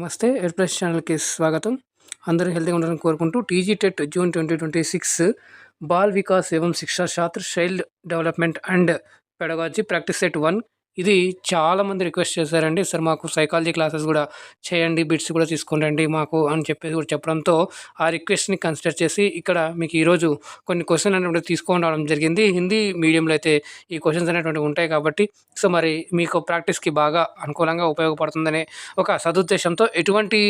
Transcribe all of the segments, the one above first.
నమస్తే. Air plus ఛానల్‌కి స్వాగతం. అందరూ హెల్తీగా ఉండాలని కోరుకుంటూ టీజీ టెట్ జూన్ 2026 బాల్ వికాస్ ఏవం శిక్షా శాస్త్ర child development and pedagogy practice set 1 ఇది చాలామంది రిక్వెస్ట్ చేశారండి. సార్ మాకు సైకాలజీ క్లాసెస్ గూడా చేయండి, బిట్స్ కూడా తీసుకొని రండి మాకు అని చెప్పేసి కూడా చెప్పడంతో ఆ రిక్వెస్ట్‌ని కన్సిడర్ చేసి ఇక్కడ మీకు ఈరోజు కొన్ని క్వెషన్ అనేటువంటివి తీసుకొని రావడం జరిగింది. హిందీ మీడియంలో అయితే ఈ క్వెషన్స్ అనేటువంటివి ఉంటాయి కాబట్టి సో మరి మీకు ప్రాక్టీస్‌కి బాగా అనుకూలంగా ఉపయోగపడుతుందనే ఒక సదుద్దేశంతో ఎటువంటి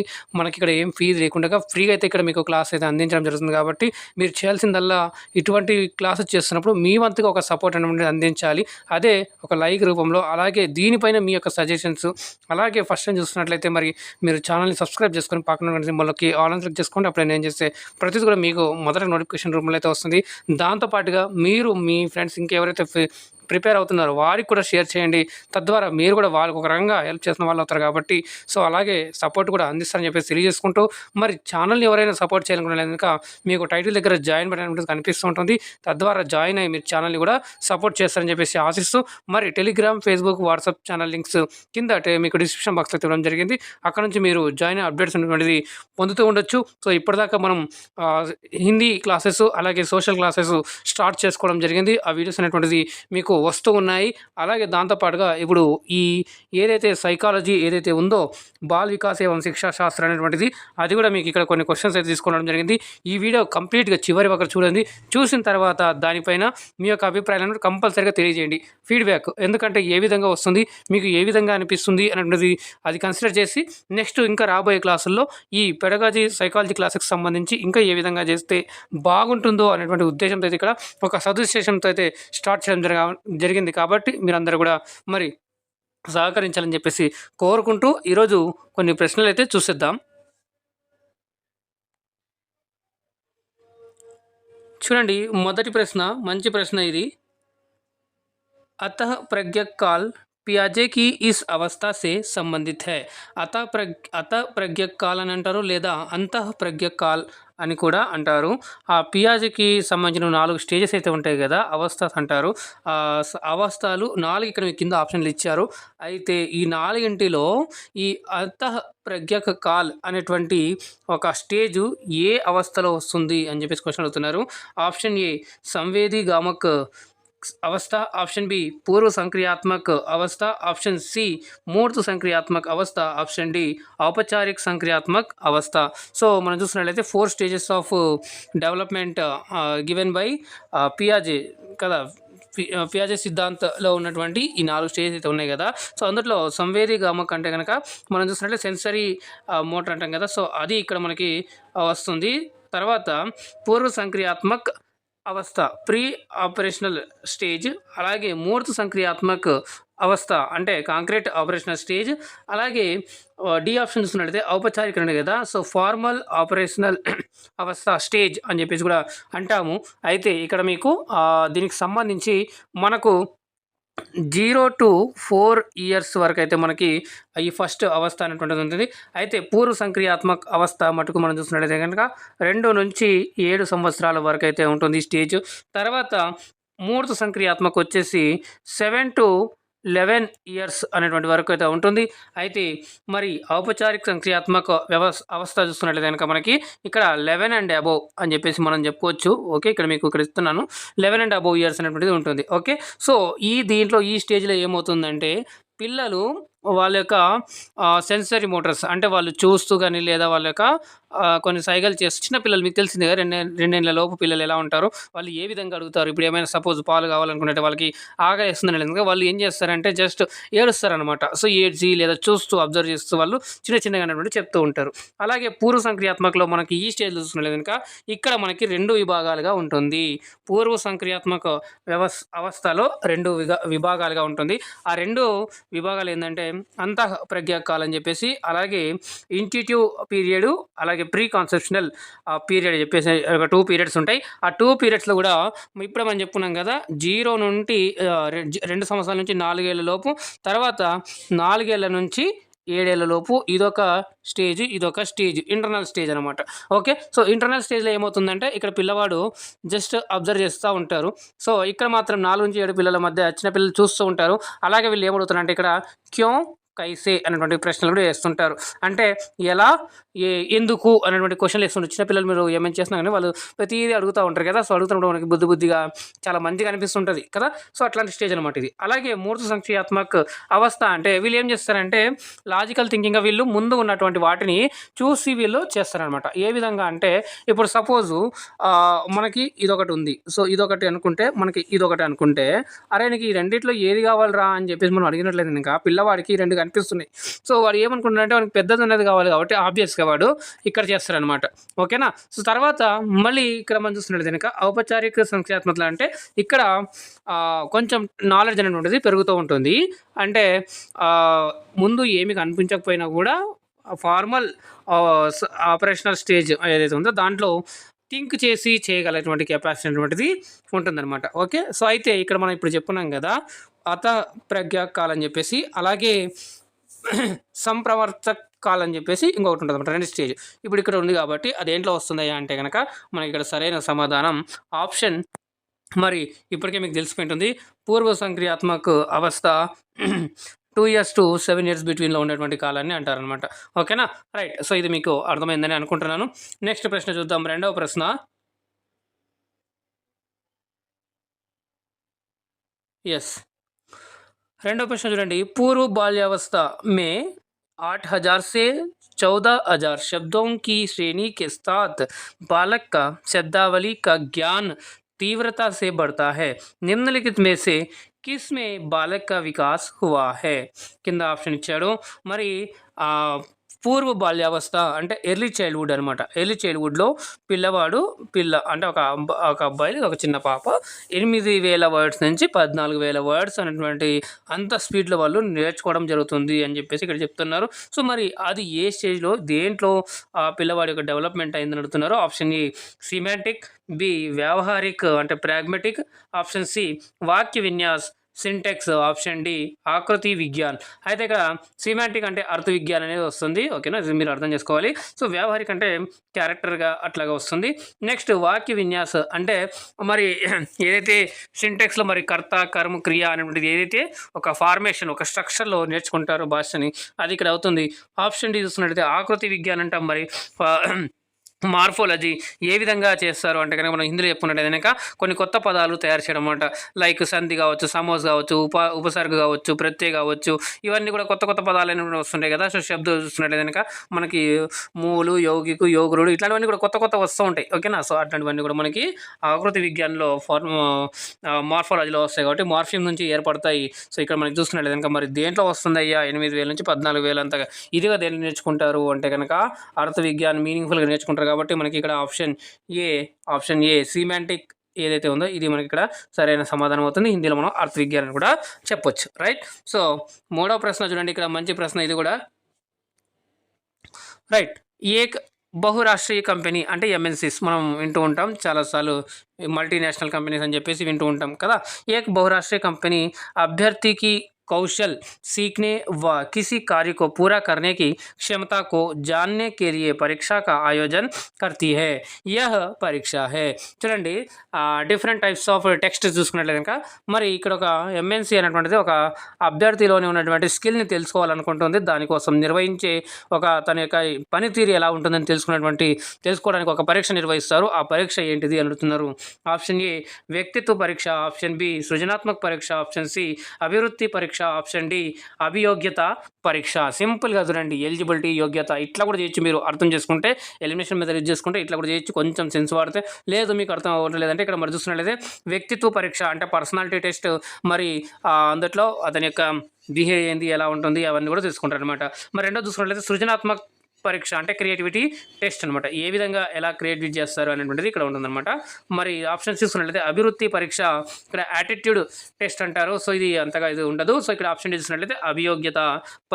మనకిక్కడ ఏం ఫీజు లేకుండా ఫ్రీగా అయితే ఇక్కడ మీకు క్లాస్ అయితే అందించడం జరుగుతుంది కాబట్టి మీరు చేయాల్సిందల్లా ఇటువంటి క్లాసెస్ చేస్తున్నప్పుడు మీ వంతుగా ఒక సపోర్ట్ అనేటువంటిది అందించాలి. అదే ఒక లైక్ రూపంలో అలాగే దీనిపైన మీ యొక్క సజెషన్స్ అలాగే ఫస్ట్ టైం చూస్తున్నట్లయితే మరి మీరు ఛానల్ని సబ్స్క్రైబ్ చేసుకొని పక్కన ఉన్న సింబల్‌కి ఆల్ అని క్లిక్ చేసుకోండి. అప్పుడు నేను చేసే ప్రతిది కూడా మీకు మొదట నోటిఫికేషన్ రూపంలో అయితే వస్తుంది. దాంతో పాటుగా మీరు మీ ఫ్రెండ్స్ ఇంకెవరైతే ప్రిపేర్ అవుతున్నారు వారికి కూడా షేర్ చేయండి. తద్వారా మీరు కూడా వాళ్ళకి ఒక రకంగా హెల్ప్ చేసిన వాళ్ళు అవుతారు కాబట్టి సో అలాగే సపోర్ట్ కూడా అందిస్తారని చెప్పేసి తెలియజేసుకుంటూ మరి ఛానల్ని ఎవరైనా సపోర్ట్ చేయాలనుకునే కనుక మీకు టైటిల్ దగ్గర జాయిన్ బటన్ అనేది కనిపిస్తూ ఉంటుంది. తద్వారా జాయిన్ అయ్యి మీరు ఛానల్ని కూడా సపోర్ట్ చేస్తారని చెప్పేసి ఆశిస్తూ మరి Telegram, Facebook, WhatsApp channel links కింద మీకు డిస్క్రిప్షన్ బాక్స్లో ఇవ్వడం జరిగింది. అక్కడ నుంచి మీరు జాయిన్ అప్డేట్స్ అనేటువంటిది పొందుతూ ఉండొచ్చు. సో ఇప్పటిదాకా మనం హిందీ క్లాసెస్ అలాగే సోషల్ క్లాసెస్ స్టార్ట్ చేసుకోవడం జరిగింది. ఆ వీడియోస్ అనేటువంటిది మీకు వస్తూ ఉన్నాయి. అలాగే దాంతోపాటుగా ఇప్పుడు ఈ ఏదైతే సైకాలజీ ఏదైతే ఉందో బాల్ వికాస్ ఏవం శిక్షా శాస్త్రం అనేటువంటిది అది కూడా మీకు ఇక్కడ కొన్ని క్వశ్చన్స్ అయితే తీసుకోవడం జరిగింది. ఈ వీడియో కంప్లీట్గా చివరి వరకు చూడండి. చూసిన తర్వాత దానిపైన మీ యొక్క అభిప్రాయాలను కంపల్సరీగా తెలియజేయండి. ఫీడ్బ్యాక్ ఎందుకంటే ఏ విధంగా వస్తుంది, మీకు ఏ విధంగా అనిపిస్తుంది అనేటువంటిది అది కన్సిడర్ చేసి నెక్స్ట్ ఇంకా రాబోయే క్లాసుల్లో ఈ పెడగాజీ సైకాలజీ క్లాసెస్కి సంబంధించి ఇంకా ఏ విధంగా చేస్తే బాగుంటుందో అనేటువంటి ఉద్దేశంతో అయితే ఇక్కడ ఒక సదుద్దేశంతో అయితే స్టార్ట్ చేయడం జరిగింది కాబట్టి మీరందరూ కూడా మరి సహకరించాలని చెప్పేసి కోరుకుంటూ ఈరోజు కొన్ని ప్రశ్నలు అయితే చూసేద్దాం. చూడండి, మొదటి ప్రశ్న మంచి ప్రశ్న ఇది. अतः प्रज्ञक काल పియాజే की इस अवस्था से संबंधित है. అత ప్రజ్ఞక్ కాల్ అని అంటారు లేదా అంతః ప్రజ్ఞక్ కాల్ అని కూడా అంటారు. ఆ పియాజేకి సంబంధించిన 4 స్టేజెస్ అయితే ఉంటాయి కదా, అవస్థస్ అంటారు. అవస్థలు 4 ఇక్కడ మీకు కింద ఆప్షన్లు ఇచ్చారు. అయితే ఈ 4ంటిలో ఈ అంతః ప్రజ్ఞక్ కాల్ అనేటువంటి ఒక స్టేజు ఏ అవస్థలో వస్తుంది అని చెప్పేసి క్వశ్చన్ అడుగుతున్నారు. ఆప్షన్ ఏ సంవేదీ గామక్ अवस्था, ऑप्शन बी पूर्व संक्रियात्मक अवस्था, ऑप्शन सी मूर्त संक्रियात्मक अवस्था, ऑप्शन डी औपचारिक संक्रियात्मक अवस्था. సో మనం చూసినట్లయితే 4 stages of development given by పియాజే కదా. పియాజే సిద్ధాంతంలో ఉన్నటువంటి ఈ 4 స్టేజెస్ అయితే ఉన్నాయి కదా. సో అందులో సంవేదీ గామక్ అంటే కనుక మనం చూసినట్లయితే సెన్సరీ మోటర్ అంటాం కదా. సో అది ఇక్కడ మనకి వస్తుంది. తర్వాత పూర్వ సంక్రియాత్మక్ అవస్థ ప్రీ ఆపరేషనల్ స్టేజ్, అలాగే మూర్త సంక్రియాత్మక అవస్థ అంటే కాంక్రీట్ ఆపరేషనల్ స్టేజ్, అలాగే డి ఆప్షన్ చూస్తున్నట్టయితే ఔపచారిక ఉంది కదా. సో ఫార్మల్ ఆపరేషనల్ అవస్థ స్టేజ్ అని చెప్పేసి కూడా అంటాము. అయితే ఇక్కడ మీకు దీనికి సంబంధించి మనకు 0 to 4 ఇయర్స్ వరకు అయితే మనకి ఈ ఫస్ట్ అవస్థ అనేటువంటిది ఉంటుంది. అయితే పూర్వ సంక్రియాత్మక అవస్థ మటుకు మనం చూసినట్లయితే కనుక 2 నుంచి 7 సంవత్సరాల వరకు అయితే ఉంటుంది ఈ స్టేజ్. తర్వాత మూర్త సంక్రియాత్మక వచ్చేసి 7 to 11 ఇయర్స్ అనేటువంటి వరకు అయితే ఉంటుంది. అయితే మరి ఔపచారిక సంక్రియాత్మక అవస్థ చూస్తున్నట్లయితే కనుక మనకి ఇక్కడ 11 and above అని చెప్పేసి మనం చెప్పుకోవచ్చు. ఓకే, ఇక్కడ మీకు ఇక్కడ ఇస్తున్నాను 11 and above ఇయర్స్ అనేటువంటిది ఉంటుంది. ఓకే, సో దీంట్లో ఈ స్టేజ్లో ఏమవుతుందంటే పిల్లలు వాళ్ళ యొక్క సెన్సరీ మోటార్స్ అంటే వాళ్ళు చూస్తూ కానీ లేదా వాళ్ళ యొక్క కొన్ని సైగలు చేస్తూ చిన్న పిల్లలు మీకు తెలిసిందే కదా, 2 లోపు పిల్లలు ఎలా ఉంటారో వాళ్ళు ఏ విధంగా అడుగుతారు. ఇప్పుడు ఏమైనా సపోజ్ పాలు కావాలనుకుంటే వాళ్ళకి ఆకలిస్తుందని వాళ్ళు ఏం చేస్తారంటే జస్ట్ ఏడుస్తారనమాట. సో ఏడ్చి లేదా చూస్తూ అబ్జర్వ్ చేస్తూ వాళ్ళు చిన్నగా అనేటువంటి చెప్తూ ఉంటారు. అలాగే పూర్వ సంక్రియాత్మకలో మనకి ఈ స్టేజ్ చూస్తున్నట్లయితే కనుక ఇక్కడ మనకి 2 విభాగాలుగా ఉంటుంది. పూర్వ సంక్రియాత్మక అవస్థలో 2 విభాగాలుగా ఉంటుంది. ఆ 2 విభాగాలు ఏంటంటే అంతః ప్రజ్ఞాకాలం అని చెప్పేసి, అలాగే ఇంట్యూటివ్ పీరియడ్, అలాగే ప్రీ కాన్సెప్షనల్ పీరియడ్ చెప్పేసి 2 పీరియడ్స్ ఉంటాయి. ఆ 2 పీరియడ్స్లో కూడా ఇప్పుడు మనం చెప్పుకున్నాం కదా 0 నుండి 2 సంవత్సరాల నుంచి 4 ఏళ్ళ లోపు, తర్వాత 4 ఏళ్ళ నుంచి 7 ఏళ్ళ లోపు ఇదొక స్టేజ్ ఇంటర్నల్ స్టేజ్ అనమాట. ఓకే, సో ఇంటర్నల్ స్టేజ్లో ఏమవుతుందంటే ఇక్కడ పిల్లవాడు జస్ట్ అబ్జర్వ్ చేస్తూ ఉంటారు. సో ఇక్కడ మాత్రం 4 నుంచి 7 పిల్లల మధ్య చిన్న పిల్లలు చూస్తూ ఉంటారు. అలాగే వీళ్ళు ఏమడుగుతారంటే ఇక్కడ క్యో కైసే అనేటువంటి ప్రశ్నలు కూడా వేస్తుంటారు. అంటే ఎలా, ఎందుకు అనేటువంటి క్వశ్చన్లు వేస్తుంటారు. చిన్నపిల్లలు మీరు ఏమేమి చేస్తున్నా కానీ వాళ్ళు ప్రతిదీ అడుగుతూ ఉంటారు కదా. సో అడుగుతున్నప్పుడు మనకి బుద్ధిగా చాలా మంచిగా అనిపిస్తుంటుంది కదా. సో అట్లాంటి స్టేజ్ అనమాట ఇది. అలాగే మూర్త సంఖ్యాత్మక అవస్థ అంటే వీళ్ళు ఏం చేస్తారంటే లాజికల్ థింకింగ్గా వీళ్ళు ముందు ఉన్నటువంటి వాటిని చూసి వీళ్ళు చేస్తారనమాట. ఏ విధంగా అంటే ఇప్పుడు సపోజు మనకి ఇదొకటి ఉంది. సో ఇదొకటి అనుకుంటే మనకి ఇదొకటి అనుకుంటే అరే నీకు ఈ రెండిట్లో ఏది కావాలరా అని చెప్పేసి మనం అడిగినట్లేదు, ఇంకా పిల్లవాడికి ఈ రెండు కనిపిస్తున్నాయి. సో వాడు ఏమనుకుంటాడంటే వాడికి పెద్దది ఉన్నది కావాలి కాబట్టి ఆబ్వియస్గా వాడు ఇక్కడ చేస్తారనమాట. ఓకేనా. సో తర్వాత మళ్ళీ ఇక్కడ మనం చూస్తున్నట్టు కనుక ఔపచారిక సంఖ్యాత్మకత అంటే ఇక్కడ కొంచెం నాలెడ్జ్ అనేటువంటిది పెరుగుతూ ఉంటుంది. అంటే ముందు ఏమి కనిపించకపోయినా కూడా ఫార్మల్ ఆపరేషనల్ స్టేజ్ ఏదైతే ఉందో దాంట్లో థింక్ చేసి చేయగలిగినటువంటి కెపాసిటీ అనేటువంటిది ఉంటుందన్నమాట. ఓకే. సో అయితే ఇక్కడ మనం ఇప్పుడు చెప్పుకున్నాం కదా అత ప్రజ్ఞాకాలని చెప్పేసి, అలాగే సంప్రవర్తక కాలని చెప్పేసి ఇంకొకటి ఉంటుంది అనమాట, రెండు స్టేజ్. ఇప్పుడు ఇక్కడ ఉంది కాబట్టి అదేంట్లో వస్తుందయ్యా అంటే కనుక మనకి ఇక్కడ సరైన సమాధానం ఆప్షన్, మరి ఇప్పటికే మీకు తెలిసిపోయింటుంది, పూర్వ సంక్రియాత్మక అవస్థ 2 years to 7 years బిట్వీన్లో ఉండేటువంటి కాలాన్ని అంటారనమాట. ఓకేనా. రైట్. సో ఇది మీకు అర్థమైందని అనుకుంటున్నాను. నెక్స్ట్ ప్రశ్న చూద్దాం. రెండవ ప్రశ్న. ఎస్, రెండవ प्रश्न చూడండి. पूर्व बाल्यावस्था में 8,000 से 14,000 शब्दों की श्रेणी के साथ बालक का शब्दावली का ज्ञान तीव्रता से बढ़ता है। निम्नलिखित में से किस में बालक का विकास हुआ है? కింద ఆప్షన్ ఇచ్చాడు. మరి పూర్వ బాల్యావస్థ అంటే ఎర్లీ చైల్డ్హుడ్ అనమాట. ఎర్లీ చైల్డ్హుడ్లో పిల్ల అంటే ఒక అబ్బాయి, ఒక చిన్న పాప 8,000 వర్డ్స్ నుంచి 14,000 వర్డ్స్ అనేటువంటి అంత స్పీడ్లో వాళ్ళు నేర్చుకోవడం జరుగుతుంది అని చెప్పేసి ఇక్కడ చెప్తున్నారు. సో మరి అది ఏ స్టేజ్లో దేంట్లో ఆ పిల్లవాడి యొక్క డెవలప్మెంట్ అయిందని అడుగుతున్నారు. ఆప్షన్ ఏ సిమాంటిక్, బి వ్యావహారిక్ అంటే ప్రాగ్మెటిక్, ఆప్షన్ సి వాక్య విన్యాస్, సింటెక్స్, ఆప్షన్ డి ఆకృతి విజ్ఞాన్. అయితే ఇక్కడ సిమాంటిక్ అంటే అర్థ విజ్ఞాన్ అనేది వస్తుంది. ఓకేనా, ఇది మీరు అర్థం చేసుకోవాలి. సో వ్యావహారిక అంటే క్యారెక్టర్గా అట్లాగా వస్తుంది. నెక్స్ట్ వాక్య విన్యాస్ అంటే మరి ఏదైతే సింటెక్స్లో మరి కర్త, కర్మ, క్రియ అనేటువంటిది ఏదైతే ఒక ఫార్మేషన్, ఒక స్ట్రక్చర్లో నేర్చుకుంటారో భాషని, అది ఇక్కడ అవుతుంది. ఆప్షన్ డి చూస్తున్నట్టయితే ఆకృతి విజ్ఞాన్ అంటాం. మరి మార్ఫాలజీ ఏ విధంగా చేస్తారు అంటే కనుక మనం హిందీలో చెప్పుకున్నట్టు కనుక కొన్ని కొత్త పదాలు తయారు చేయడం అన్నమాట. లైక్ సంధి కావచ్చు, సమోస్ కావచ్చు, ఉపసర్గ కావచ్చు, ప్రత్యయ కావచ్చు, ఇవన్నీ కూడా కొత్త కొత్త పదాలు అనేవి వస్తుంటాయి కదా. సో శబ్దం చూస్తున్నట్టు కనుక మనకి మూలు, యౌగికు, యోగురుడు ఇట్లాంటివన్నీ కూడా కొత్త కొత్త వస్తూ ఉంటాయి. ఓకేనా. సో అట్లాంటివన్నీ కూడా మనకి ఆకృతి విజ్ఞానంలో మార్ఫాలజీలో వస్తాయి కాబట్టి మార్ఫియం నుంచి ఏర్పడతాయి. సో ఇక్కడ మనకి చూస్తున్నట్టు కనుక మరి దేంట్లో వస్తుంది అయ్యా 8,000 నుంచి 14,000 అంతగా ఇదిగా దేంట్లో నేర్చుకుంటారు అంటే కనుక అర్థ విజ్ఞానం మీనింగ్ఫుల్గా నేర్చుకుంటారు కాబట్టి మనకి ఇక్కడ ఆప్షన్ ఏ సిమాంటిక్ ఏదైతే ఉందో ఇది మనకి ఇక్కడ సరైన సమాధానం అవుతుంది. హిందీలో మనం అర్థ విజ్ఞానం కూడా చెప్పొచ్చు. రైట్. సో మూడవ ప్రశ్న చూడండి, ఇక్కడ మంచి ప్రశ్న ఇది కూడా. రైట్. ఏక్ బహురాష్ట్రీయ కంపెనీ అంటే ఎంఎన్సీస్ మనం వింటూ ఉంటాం చాలాసార్లు, మల్టీనేషనల్ కంపెనీస్ అని చెప్పేసి వింటూ ఉంటాం కదా. ఏక్ బహురాష్ట్రీయ కంపెనీ అభ్యర్థికి कौशल सीखने व किसी कार्य को पूरा करने की क्षमता को जानने के लिए परीक्षा का आयोजन करती है. यह परीक्षा है. చూడండి డిఫరెంట్ టైప్స్ ఆఫ్ టెక్స్ట్ చూసుకున్నట్లయితే కనుక మరి ఇక్కడ ఒక ఎంఎన్సీ అనేటువంటిది ఒక అభ్యర్థిలోని ఉన్నటువంటి స్కిల్ని తెలుసుకోవాలనుకుంటుంది. దానికోసం నిర్వహించే తన యొక్క పనితీరు ఎలా ఉంటుందని తెలుసుకోవడానికి ఒక పరీక్ష నిర్వహిస్తారు. ఆ పరీక్ష ఏంటిది అని అడుగుతున్నారు. ఆప్షన్ ఏ వ్యక్తిత్వ పరీక్ష, ఆప్షన్ బి సృజనాత్మక పరీక్ష, ఆప్షన్ సి అభివృద్ధి పరీక్ష, ఆప్షన్ డి అభియోగ్యత పరీక్ష. సింపుల్గా చూడండి, ఎలిజిబిలిటీ, యోగ్యత ఇట్లా కూడా చేయొచ్చు. మీరు అర్థం చేసుకుంటే ఎలిమినేషన్ మీద యూజ్ చేసుకుంటే ఇట్లా కూడా చేయొచ్చు. కొంచెం సెన్స్ వాడితే లేదు మీకు అర్థం అవ్వట్లేదంటే ఇక్కడ మరి చూస్తున్నట్లయితే వ్యక్తిత్వ పరీక్ష అంటే పర్సనాలిటీ టెస్ట్, మరి అందులో అతని యొక్క బిహేవియర్ ఏంది, ఎలా ఉంటుంది అవన్నీ కూడా తెలుసుకుంటారు అనమాట. మరి రెండో చూసుకున్నట్లయితే సృజనాత్మక పరీక్ష అంటే క్రియేటివిటీ టెస్ట్ అనమాట. ఏ విధంగా ఎలా క్రియేటివ్ చేస్తారు అనేటువంటిది ఇక్కడ ఉంటుందన్నమాట. మరి ఆప్షన్స్ చూసుకున్నట్లయితే అభివృద్ధి పరీక్ష, ఇక్కడ యాటిట్యూడ్ టెస్ట్ అంటారు. సో ఇది అంతగా ఇది ఉండదు. సో ఇక్కడ ఆప్షన్ చూసినట్లయితే అభియోగ్యత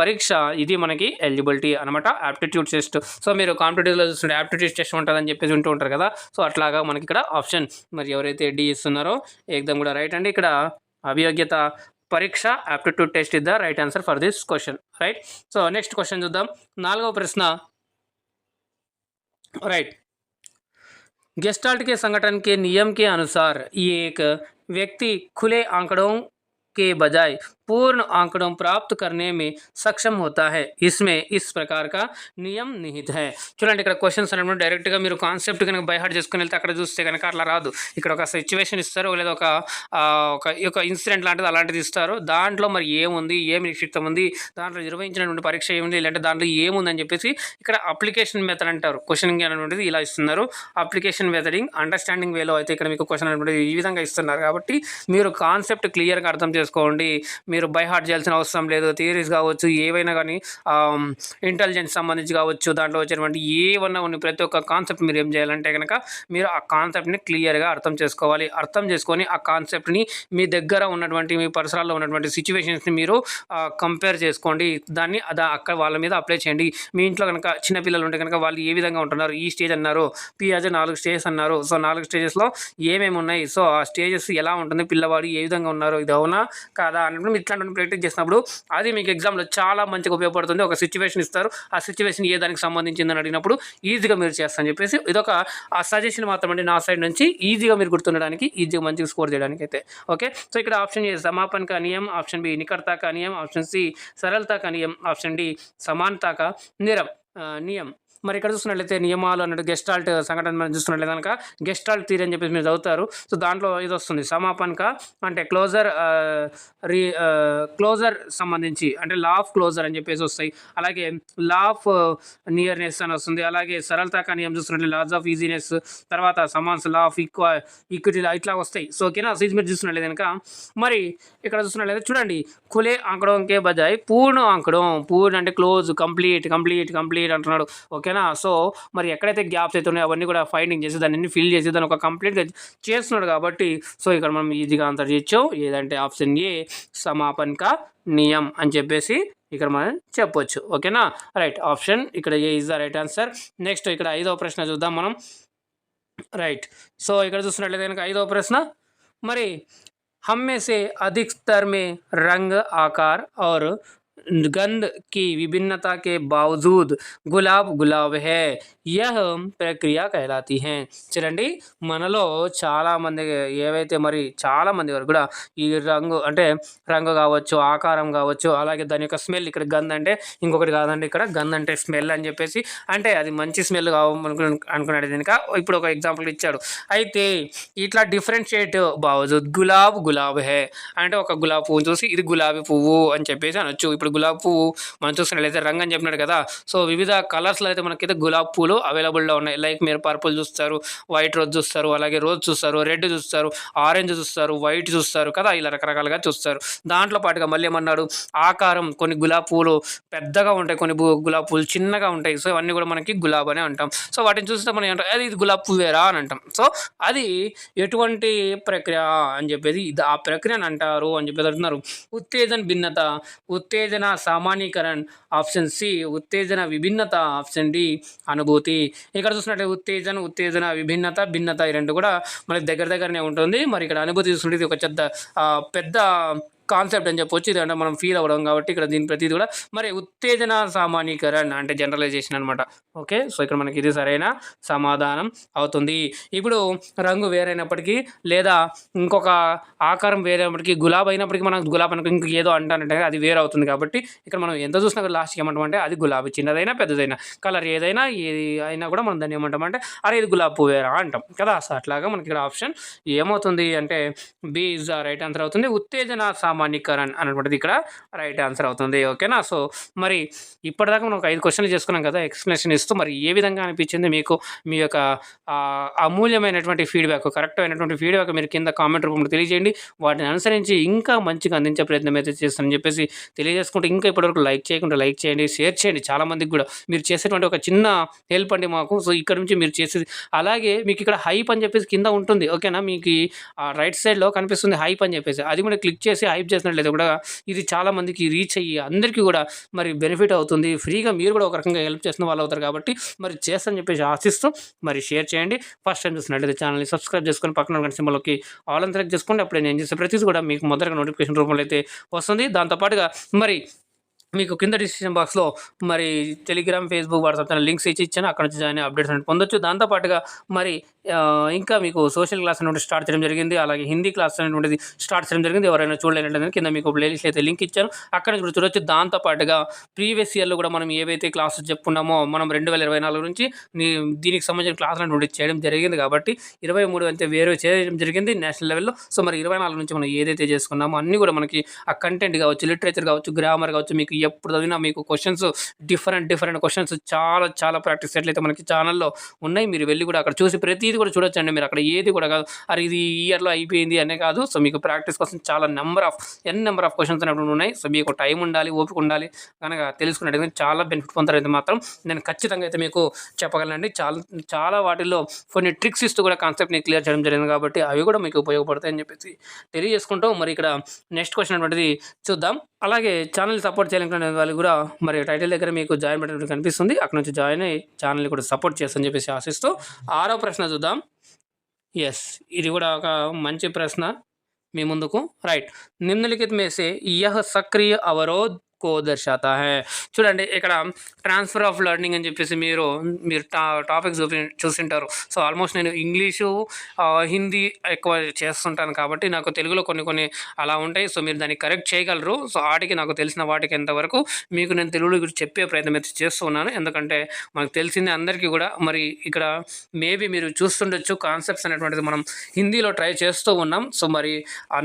పరీక్ష, ఇది మనకి ఎలిజిబిలిటీ అనమాట, యాప్టిట్యూడ్ టెస్ట్. సో మీరు కాంపిటేటివ్లో చూస్తుంటే యాప్టిట్యూడ్ టెస్ట్ ఉంటుందని చెప్పేసి వింటూ ఉంటారు కదా. సో అట్లాగా మనకి ఇక్కడ ఆప్షన్ మరి ఎవరైతే డి ఇస్తున్నారో ఏకదం కూడా రైట్ అండి. ఇక్కడ అభియోగ్యత పరీక్ష aptitude test is the right answer for this question. Right. So next question చూద్దాం. నాలుగవ ప్రశ్న. राइट. गेस्टाल्ट के संगठन के नियम के अनुसार एक व्यक्ति खुले आंकड़ों के बजाय पूर्ण आंकड़ों प्राप्त करने में सक्षम होता है। इसमें इस प्रकार का నియమం నిహిత హై. చూడండి ఇక్కడ క్వశ్చన్స్ అనేవి డైరెక్ట్గా మీరు కాన్సెప్ట్ కనుక బై హార్ట్ చేసుకుని వెళ్తే అక్కడ చూస్తే కనుక అట్లా రాదు. ఇక్కడ ఒక సిచ్యువేషన్ ఇస్తారు, లేదా ఒక ఇన్సిడెంట్ లాంటిది అలాంటిది ఇస్తారు. దాంట్లో మరి ఏముంది, ఏమి నిక్షిప్తం ఉంది, దాంట్లో నిర్వహించినటువంటి పరీక్ష ఏముంది, లేదంటే దాంట్లో ఏముందని చెప్పేసి ఇక్కడ అప్లికేషన్ మెథడ్ అంటారు. క్వశ్చనింగ్ అనేటువంటిది ఇలా ఇస్తున్నారు. అప్లికేషన్ మెథడింగ్ అండర్స్టాండింగ్ వేలో అయితే ఇక్కడ మీకు క్వశ్చన్ అనేటువంటిది ఈ విధంగా ఇస్తున్నారు. కాబట్టి మీరు కాన్సెప్ట్ క్లియర్గా అర్థం చేసుకోండి. మీరు బై హార్ట్ చేయాల్సిన అవసరం లేదు. థియరీస్ కావచ్చు, ఏవైనా కానీ ఇంటెలిజెన్స్ సంబంధించి కావచ్చు, దాంట్లో వచ్చేటువంటి ఏమన్నా ఉన్న ప్రతి ఒక్క కాన్సెప్ట్ మీరు ఏం చేయాలంటే కనుక మీరు ఆ కాన్సెప్ట్ని క్లియర్గా అర్థం చేసుకోవాలి. అర్థం చేసుకొని ఆ కాన్సెప్ట్ని మీ దగ్గర ఉన్నటువంటి, మీ పరిసరాల్లో ఉన్నటువంటి సిచ్యువేషన్స్ని మీరు కంపేర్ చేసుకోండి. దాన్ని అక్కడ వాళ్ళ మీద అప్లై చేయండి. మీ ఇంట్లో కనుక చిన్నపిల్లలు ఉంటే కనుక వాళ్ళు ఏ విధంగా ఉంటున్నారు, ఈ స్టేజ్ అన్నారు, పియాజే 4 స్టేజెస్ అన్నారు. సో 4 స్టేజెస్లో ఏమేమి ఉన్నాయి, సో ఆ స్టేజెస్ ఎలా ఉంటుంది, పిల్లవాడు ఏ విధంగా ఉన్నారు, ఇది అవునా కాదా అన్నప్పుడు మీరు ఇట్లాంటి ప్రాక్టీస్ చేసినప్పుడు అది మీకు ఎగ్జామ్లో చాలా మంచిగా ఉపయోగపడుతుంది. ఒక సిచ్యువేషన్ ఇస్తారు, ఆ సిచ్యువేషన్ ఏ దానికి సంబంధించిందని అడిగినప్పుడు ఈజీగా మీరు చేస్తారని చెప్పేసి ఇదొక సజెషన్ మాత్రమే నా సైడ్ నుంచి, ఈజీగా మీరు గుర్తుండడానికి, ఈజీగా మంచిగా స్కోర్ చేయడానికి అయితే. ఓకే, సో ఇక్కడ ఆప్షన్ ఏ समापन का नियम, ऑप्शन बी निकटता का नियम, ऑप्शन सी सरलता का नियम, ऑप्शन डी समानता का नियम. మరి ఇక్కడ చూస్తున్నట్లయితే నియమాలు అన్నట్టు గెస్టాల్ట్ సంఘటన మనం చూస్తున్నట్లయితే కనుక గెస్టాల్ట్ థియరీ అని చెప్పేసి మీరు చదువుతారు. సో దాంట్లో ఇది వస్తుంది సమాపన్క అంటే క్లోజర్ సంబంధించి అంటే లా ఆఫ్ క్లోజర్ అని చెప్పేసి వస్తాయి. అలాగే లా ఆఫ్ నియర్నెస్ అని వస్తుంది. అలాగే సరళతా నియమం చూస్తున్నట్లయితే లాస్ ఆఫ్ ఈజీనెస్, తర్వాత సమాన్స్ లా ఆఫ్ ఈక్విటీ ఇట్లా వస్తాయి. సో ఓకేనా, సో ఇది మీరు చూస్తున్నట్లయితే కనుక మరి ఇక్కడ చూస్తున్నట్లయితే చూడండి, ఖులే ఆంకడంకే బజాయ్ పూర్ణ ఆంకడం, పూర్ణ అంటే క్లోజ్, కంప్లీట్ అంటున్నాడు. ఓకేనా, సో మరి ఎక్కడైతే గ్యాప్స్ అయితే ఉన్నాయో అవన్నీ కూడా ఫైండింగ్ చేసి దాన్ని ఫిల్ చేసి దాన్ని ఒక కంప్లీట్గా చేస్తున్నాడు. కాబట్టి సో ఇక్కడ మనం ఈజీగా ఆన్సర్ చేయొచ్చు. ఏదంటే ఆప్షన్ ఏ సమాపన్ కా నియం అని చెప్పేసి ఇక్కడ మనం చెప్పొచ్చు. ఓకేనా, రైట్, ఆప్షన్ ఇక్కడ A is the right answer. Next ఇక్కడ 5వ ప్రశ్న చూద్దాం మనం. రైట్, సో ఇక్కడ చూస్తున్నట్లయితే కనుక 5వ ప్రశ్న, మరి हम में से अधिकतर में रंग, आकार और गंध की विभिन्नता के बावजूद गुलाब है, यह ప్రక్రియ कहलाती है. చూడండి, మనలో చాలామంది ఏవైతే మరి చాలామంది వరకు కూడా ఈ రంగు కావచ్చు, ఆకారం కావచ్చు, అలాగే దాని యొక్క స్మెల్, ఇక్కడ గంధ్ అంటే ఇంకొకటి కాదండి, ఇక్కడ గంధ్ అంటే స్మెల్ అని చెప్పేసి, అంటే అది మంచి స్మెల్ అనుకున్నాడు కనుక ఇప్పుడు ఒక ఎగ్జాంపుల్ ఇచ్చాడు. అయితే ఇట్లా డిఫరెన్షియేట్ బావజూద్ గులాబ్ హే అంటే ఒక గులాబీ పువ్వు చూసి ఇది గులాబీ పువ్వు అని చెప్పేసి అనొచ్చు. ఇప్పుడు గులాబీ పువ్వు మనం చూస్తున్నట్లయితే రంగు అని చెప్పినాడు కదా, సో వివిధ కలర్స్లో అయితే మనకైతే గులాబీ పూలు అవైలబుల్లో ఉన్నాయి. లైక్ మీరు పర్పుల్ చూస్తారు, వైట్ రోజ్ చూస్తారు, అలాగే రోజ్ చూస్తారు, రెడ్ చూస్తారు, ఆరెంజ్ చూస్తారు, వైట్ చూస్తారు కదా, ఇలా రకరకాలుగా చూస్తారు. దాంట్లో పాటుగా మళ్ళీ ఏమన్నాడు, ఆకారం, కొన్ని గులాబీ పూలు పెద్దగా ఉంటాయి, కొన్ని గులాబీ పూలు చిన్నగా ఉంటాయి. సో ఇవన్నీ కూడా మనకి గులాబ్ అని అంటాం. సో వాటిని చూస్తే మనం ఏమంటాం, అది ఇది గులాబీ పువ్వేరా అని అంటాం. సో అది ఎటువంటి ప్రక్రియ అని చెప్పేది ఆ ప్రక్రియను అంటారు అని చెప్పేసి అంటున్నారు. ఉత్తేజన భిన్నత, ఉత్తేజన సామాన్యీకరణ, ఆప్షన్ సి ఉత్తేజన విభిన్నత, ఆప్షన్ డి అనుభూతి. ఇక్కడ చూసినట్లయితే ఉత్తేజన భిన్నత ఈ రెండు కూడా మనకి దగ్గరనే ఉంటుంది. మరి ఇక్కడ అనుభూతి చూసుకుంటే ఇది ఒక పెద్ద కాన్సెప్ట్ అని చెప్పొచ్చు. ఇది అంటే మనం ఫీల్ అవ్వడం కాబట్టి ఇక్కడ దీని ప్రతిది కూడా మరి ఉత్తేజన సామాన్యీకరణ అంటే జనరలైజేషన్ అనమాట. ఓకే, సో ఇక్కడ మనకి ఇది సరైన సమాధానం అవుతుంది. ఇప్పుడు రంగు వేరైనప్పటికీ లేదా ఇంకొక ఆకారం వేరైనప్పటికీ గులాబ్ అయినప్పటికీ మనం గులాబ్ అనుకో ఇంక ఏదో అంటానంటే అది వేరే అవుతుంది. కాబట్టి ఇక్కడ మనం ఎంత చూసినా లాస్ట్కి ఏమంటామంటే అది గులాబీ, చిన్నదైనా పెద్దదైనా కలర్ ఏదైనా ఏది అయినా కూడా మనం దాన్ని ఏమంటామంటే అరే ఇది గులాబీ పువ్వేరా అంటాం కదా. సో అట్లాగా మనకి ఇక్కడ ఆప్షన్ ఏమవుతుంది అంటే B is the right answer అవుతుంది. ఉత్తేజన సామాన్యీకరణ అనేటువంటిది ఇక్కడ రైట్ ఆన్సర్ అవుతుంది. ఓకేనా, సో మరి ఇప్పటిదాకా మనం ఒక 5 క్వశ్చన్లు చేసుకున్నాం కదా ఎక్స్ప్లెనేషన్ ఇస్తూ. మరి ఏ విధంగా అనిపించింది మీకు, మీ యొక్క అమూల్యమైనటువంటి ఫీడ్బ్యాక్, కరెక్ట్ అయినటువంటి ఫీడ్బ్యాక్ మీరు కింద కామెంట్ రూపంలో తెలియజేయండి. వాటిని అనుసరించి ఇంకా మంచిగా అందించే ప్రయత్నం అయితే చేస్తానని చెప్పేసి తెలియజేసుకుంటూ, ఇంకా ఇప్పటివరకు లైక్ చేయకుండా లైక్ చేయండి, షేర్ చేయండి. చాలామందికి కూడా మీరు చేసేటువంటి ఒక చిన్న హెల్ప్ అండి మాకు. సో ఇక్కడ నుంచి మీరు చేసేది, అలాగే మీకు ఇక్కడ హైప్ అని చెప్పేసి కింద ఉంటుంది. ఓకేనా, మీకు రైట్ సైడ్లో కనిపిస్తుంది హైప్ అని చెప్పేసి, అది కూడా క్లిక్ చేసి హైప్ చేసినట్లయితే కూడా ఇది చాలామందికి రీచ్ అయ్యి అందరికీ కూడా మరి బెనిఫిట్ అవుతుంది. ఫ్రీగా మీరు కూడా ఒక రకంగా హెల్ప్ చేసిన వాళ్ళు అవుతారు. కాబట్టి మరి చేస్తారని చెప్పేసి ఆశిస్తూ మరి షేర్ చేయండి. ఫస్ట్ టైం చూసినట్లయితే ఛానల్ని సబ్స్క్రైబ్ చేసుకొని పక్కన గంట సింబల్కి ఆల్ అని సెలెక్ట్ చేసుకోండి. అప్పుడే నేను చేసే ప్రతిదీ కూడా మీకు మొదటగా నోటిఫికేషన్ రూపంలో అయితే వస్తుంది. దాంతోపాటుగా మరి మీకు కింద డిస్క్రిప్షన్ బాక్స్‌లో మరి Telegram, Facebook, WhatsApp channel links ఇచ్చాను. అక్కడ నుంచి జాయిన్ అయ్యి అప్డేట్స్ అనేవి పొందొచ్చు. దాంతో పాటుగా మరి ఇంకా మీకు సోషల్ క్లాస్ అనేటువంటిది స్టార్ట్ చేయడం జరిగింది. అలాగే హిందీ క్లాస్ అనేటువంటిది స్టార్ట్ చేయడం జరిగింది. ఎవరైనా చూడలేనట్లయితే కింద మీకు ప్లేలిస్ట్ అయితే లింక్ ఇచ్చాను. అక్కడ నుంచి కూడా చూడొచ్చు. దాంతో పాటుగా ప్రీవియస్ ఇయర్‌లో కూడా మనం ఏవైతే క్లాసెస్ చెప్పుకున్నామో మనం 2024 నుంచి దీనికి సంబంధించిన క్లాసులు అనేటువంటివి చేయడం జరిగింది కాబట్టి 23 అయితే వేరే చేయడం జరిగింది నేషనల్ లెవెల్‌లో. సో మరి 24 నుంచి మనం ఏదైతే చేసుకున్నామో అన్నీ కూడా మనకి ఆ కంటెంట్ కావచ్చు, లిటరేచర్ కావచ్చు, గ్రామర్ కావచ్చు, మీకు ఎప్పుడు చదివినా మీకు క్వెషన్స్ డిఫరెంట్ క్వెషన్స్ చాలా ప్రాక్టీస్ సెట్లు మనకి ఛానల్‌లో ఉన్నాయి. మీరు వెళ్లి కూడా అక్కడ చూసి ప్రతీది కూడా చూడొచ్చండి. మీరు అక్కడ ఏది కూడా కాదు అరే ఇది ఈ ఇయర్‌లో అయిపోయింది అనే కాదు. సో మీకు ప్రాక్టీస్ కోసం చాలా నెంబర్ ఆఫ్ క్వెషన్స్ అనేవి ఉన్నాయి. సో మీకు టైం ఉండాలి, ఓపిక ఉండాలి. కనుక తెలుసుకున్నట్టయితే చాలా బెనిఫిట్ పొందుతారైతే మాత్రం నేను ఖచ్చితంగా అయితే మీకు చెప్పగలనండి. చాలా వాటిల్లో కొన్ని ట్రిక్స్ ఇస్తూ కూడా కాన్సెప్ట్‌ని క్లియర్ చేయడం జరిగింది కాబట్టి అవి కూడా మీకు ఉపయోగపడతాయని చెప్పేసి తెలియజేసుకుంటూ మరి ఇక్కడ నెక్స్ట్ క్వెషన్ అనేటువంటిది చూద్దాం. అలాగే ఛానల్ సపోర్ట్ చేయాలనుకునే వాళ్ళు కూడా మరి టైటిల్ దగ్గర మీకు జాయిన్ బటన్ కనిపిస్తుంది. అక్కడ నుంచి జాయిన్ అయ్యి ఛానల్ని కూడా సపోర్ట్ చేస్తని చెప్పేసి ఆశిస్తూ 6వ ప్రశ్న చూద్దాం. यस ఇది కూడా ఒక మంచి ప్రశ్న మీ ముందుకు రైట్ निम्नलिखित में से यह सक्रिय अवरोध को दर्शाता है చూడండి ఇక్కడ ట్రాన్స్ఫర్ ఆఫ్ లెర్నింగ్ అని చెప్పేసి మీరు టాపిక్స్ చూసింటారు. సో ఆల్మోస్ట్ నేను ఇంగ్లీషు హిందీ ఎక్కువ చేస్తుంటాను కాబట్టి నాకు తెలుగులో కొన్ని అలా ఉంటాయి. సో మీరు దాన్ని కరెక్ట్ చేయగలరు. సో వాటికి నాకు తెలిసిన వాటికి ఎంతవరకు మీకు నేను తెలుగులో చెప్పే ప్రయత్నం అయితే చేస్తూ ఉన్నాను. ఎందుకంటే మనకు తెలిసింది అందరికీ కూడా మరి ఇక్కడ మేబీ మీరు చూస్తుండొచ్చు కాన్సెప్ట్స్ అనేటువంటిది మనం హిందీలో ట్రై చేస్తూ ఉన్నాం. సో మరి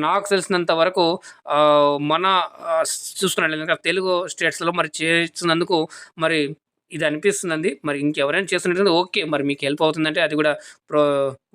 నాకు తెలిసినంత వరకు మన చూసుకున్నట్లయితే తెలుగు స్టేట్స్లో మరి చేస్తున్నందుకు మరి ఇది అనిపిస్తుందండి. మరి ఇంకెవరైనా చేస్తున్నట్లయితే ఓకే, మరి మీకు హెల్ప్ అవుతుందంటే అది కూడా